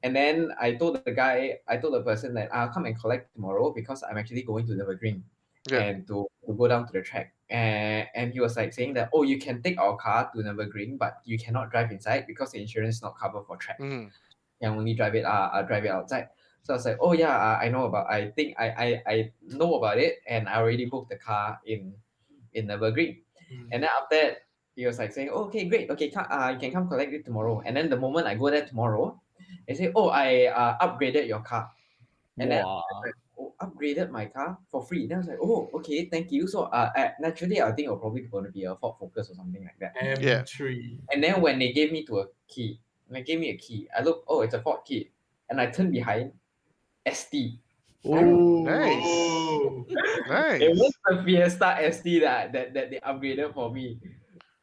And then I told the person that I'll come and collect tomorrow because I'm actually going to Nürburgring Yeah. and to go down to the track. And he was like saying that, oh, you can take our car to Nürburgring, but you cannot drive inside because the insurance is not covered for track. Mm. Can only drive it drive it outside. So I was like, oh yeah, I know about. I think I know about it, and I already booked the car in Nürburgring. And then after that, he was like saying, oh, okay, great, okay, you can come collect it tomorrow. And then the moment I go there tomorrow, they say, oh, I upgraded your car. And then Wow. upgraded my car for free. Then I was like, oh, okay, thank you. So naturally, I think it'll probably going to be a Ford Focus or something like that. Yeah. M3. And then when they gave me to a key, when they gave me a key, I look, oh, it's a Ford key, and I turn behind, ST. Nice. Oh, It was Nice. the Fiesta ST that they upgraded for me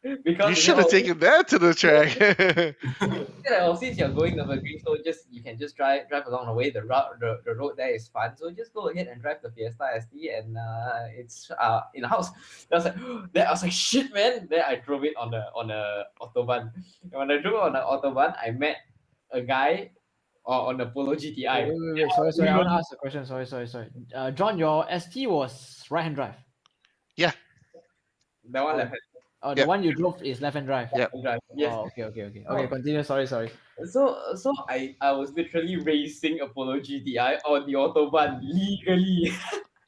because You they said, should have oh, taken that to the track. yeah, since you're going Evergreen, so you can just drive along the way. The road there is fun, so just go ahead and drive the Fiesta ST, and it's in the house. Then I was like, shit, man. Then I drove it on the autobahn. And when I drove on the autobahn, I met a guy on the Polo GTI. Wait. Sorry. I want to ask a question. Sorry. John, your ST was right-hand drive. Yeah. That one Oh, left oh, the Yep. one you drove is left-hand drive. Yep. hand drive. Yes. Oh, okay. Okay, continue. Sorry. So I was literally racing a Polo GTI on the autobahn legally.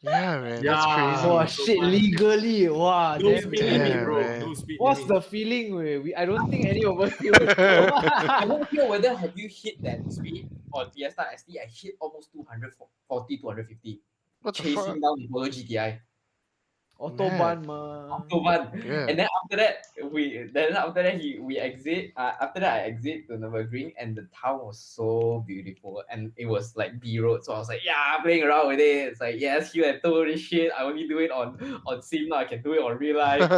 Yeah, man. That's yeah. Oh crazy. shit, legally. Wow, No damn speed it. limit, Damn, bro. No man. speed What's limit. the feeling? I don't think any of us feel it. I'm not sure whether have you hit that speed on Fiesta ST. I hit almost 240, 250, What the fuck? chasing down the Polo GTI. Autobahn, man. Autobahn. Yeah. And then after that we exit. After that I exit to Green, and the town was so beautiful, and it was like B road. So I was like, yeah, playing around with it. It's like, yes, you have told this shit. I only do it on sim now. I can do it on real life.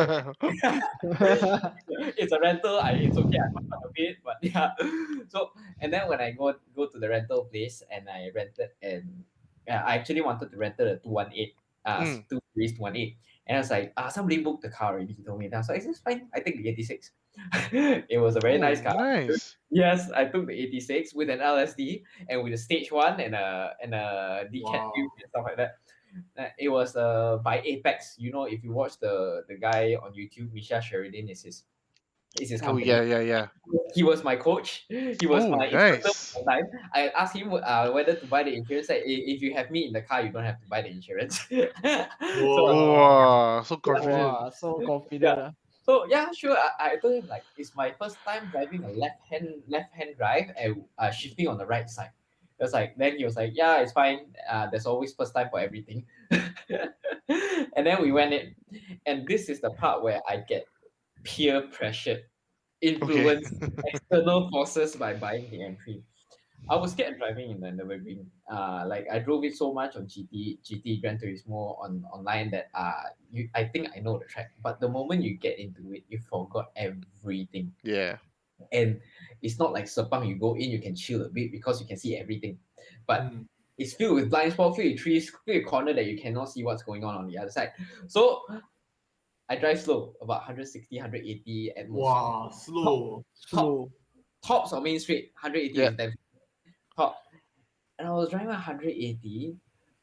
It's a rental. It's okay. I'm not gonna pay it, but yeah. So and then when I go to the rental place and I rented, and I actually wanted to rent a 218, Mm. 2 Series 218, and I was like, somebody booked the car already. He told me that, so it's fine. I take the 86. It was a very Oh, nice car. nice. Yes, I took the 86 with an LSD and with a stage one and a decat Wow. view and stuff like that. It was by Apex. You know, if you watch the guy on YouTube, Misha Sheridan is his Oh, company. yeah. He was my coach. He was Oh, my instructor nice. for the time. I asked him whether to buy the insurance. Like, if you have me in the car, you don't have to buy the insurance. So Whoa. Wow, so confident. Wow, so confident. yeah. So yeah, sure. I told him like it's my first time driving a left hand drive and shifting on the right side. It was like then he was like, yeah, it's fine. There's always first time for everything. And then we went in, and this is the part where I get peer pressured, Okay. influenced external forces by buying the entry. I was scared driving in the Nürburgring. Like I drove it so much on GT Gran Turismo online that I think I know the track. But the moment you get into it, you forgot everything. Yeah. And it's not like Sepang. You go in, you can chill a bit because you can see everything. But Mm. it's filled with blind spot, filled with trees, filled with corner that you cannot see what's going on the other side. So I drive slow, about 160, 180 at most. Wow, slow. Slow. Tops or main straight, 180 Yeah. is damn top. And I was driving 180.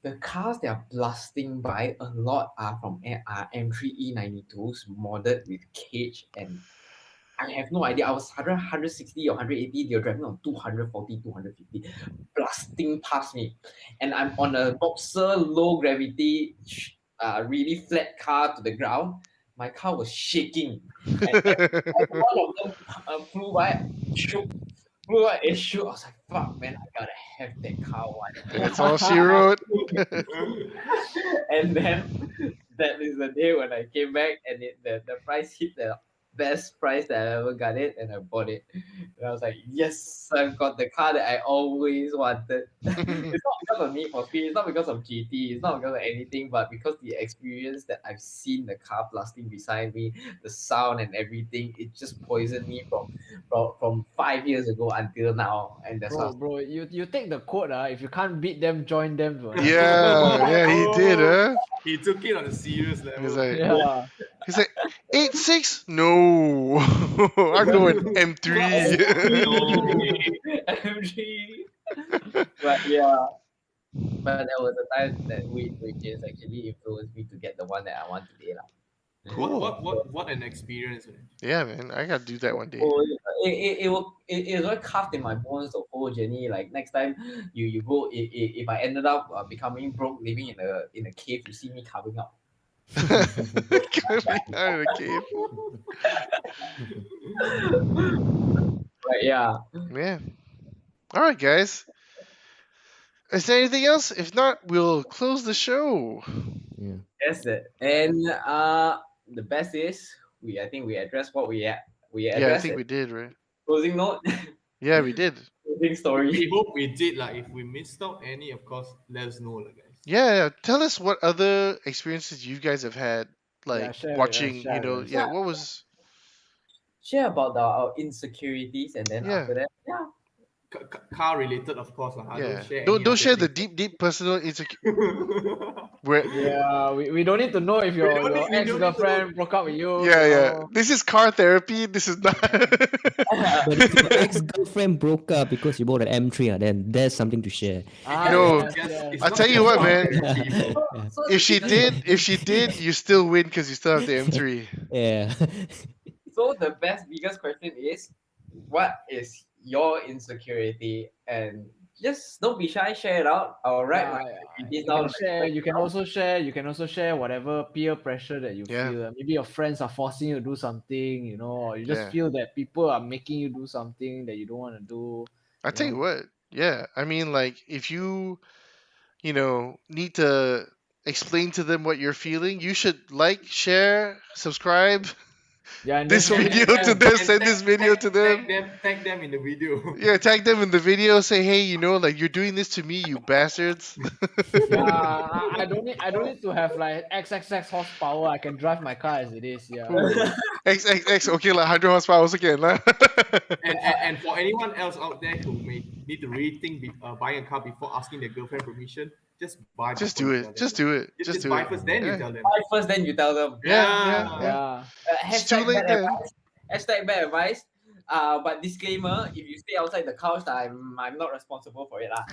The cars that are blasting by a lot are from M3 E92s modded with cage, and I have no idea. I was 160 or 180. They're driving on 240, 250, blasting past me. And I'm on a boxer, low gravity, really flat car to the ground. My car was shaking. And as one of them flew by, shook, flew by, it shook. I was like, fuck, man, I gotta have that car one day. That's all she wrote. And then that is the day when I came back and the price hit the best price that I ever got it, and I bought it. And I was like, yes, I've got the car that I always wanted. It's not because of Need for Speed, it's not because of GT, it's not because of anything, but because the experience that I've seen the car blasting beside me, the sound and everything, it just poisoned me from 5 years ago until now. And that's why Bro, you take the quote, if you can't beat them, join them. Bro. Yeah, he did, huh? He took it on a serious He's level. like, Yeah. he's like, 8.6? No, I'm going M3. MG. But yeah, but there was a time that which is actually influenced me to get the one that I want today. Lah. Cool. What an experience, man. Yeah, man, I gotta do that one day. Oh, it's very carved in my bones the whole journey. Like next time you go, if I ended up becoming broke, living in a cave, you see me carving up. Coming out of the cave. But yeah, Yeah. All right, guys. Is there anything else? If not, we'll close the show. Yeah. That's it. And the best is I think we addressed what we Yeah, I addressed think it. we did, right? Closing note, Yeah, we did. closing story. We hope we did. Like, if we missed out any, of course, let us know, like, guys. Yeah, tell us what other experiences you guys have had, Yeah, like share with us. watching. Share with us. Yeah, what was? Share about our insecurities, and then Yeah, after that, yeah. Car related, of course. I don't yeah. share any Don't other share the things. deep personal where. Yeah, we don't need to know if your we ex don't need to know. girlfriend broke up with you. Yeah, You yeah. know. This is car therapy. This is not. But if your ex-girlfriend broke up because you bought an M3, then there's something to share. No, Yes, Yes, yes. it's I'll not tell you just what, car man. therapy, bro. So If she the did, you still win because you still have the M3. Yeah. so the biggest question is, what is your insecurity? And just don't be shy, share it out. I'll write my insecurities You down can in the share. comment You can below. also share. You can also share whatever peer pressure that you Yeah, feel. Maybe your friends are forcing you to do something, or you just yeah. feel that people are making you do something that you don't want to do. I You tell you know. what. Yeah, I mean, like if you need to explain to them what you're feeling, you should like, share, subscribe Yeah, and then this share it video to to them. them, And send this video to them. tag them in the video. Yeah, tag them in the video. Say, hey, like you're doing this to me, you bastards. Yeah, I don't need to have like XXX horsepower. I can drive my car as it is. Yeah. Ooh. XXX, okay, like 100 horsepower again. Lah. And for anyone else out there who may need to rethink buying a car before asking their girlfriend permission, just buy Just before do you it. tell them. Just do it. Just Just do buy it. first, then you Yeah, tell them. Buy first, then you tell them. yeah. Yeah. It's too Hashtag late bad then. advice. Hashtag bad advice. But disclaimer: if you stay outside the couch, I'm not responsible for it, lah.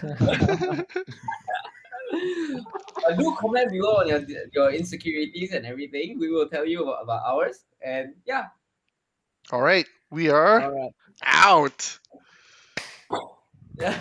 Do comment below on your insecurities and everything. We will tell you about ours. And yeah. All right, we are All right. out. Yeah.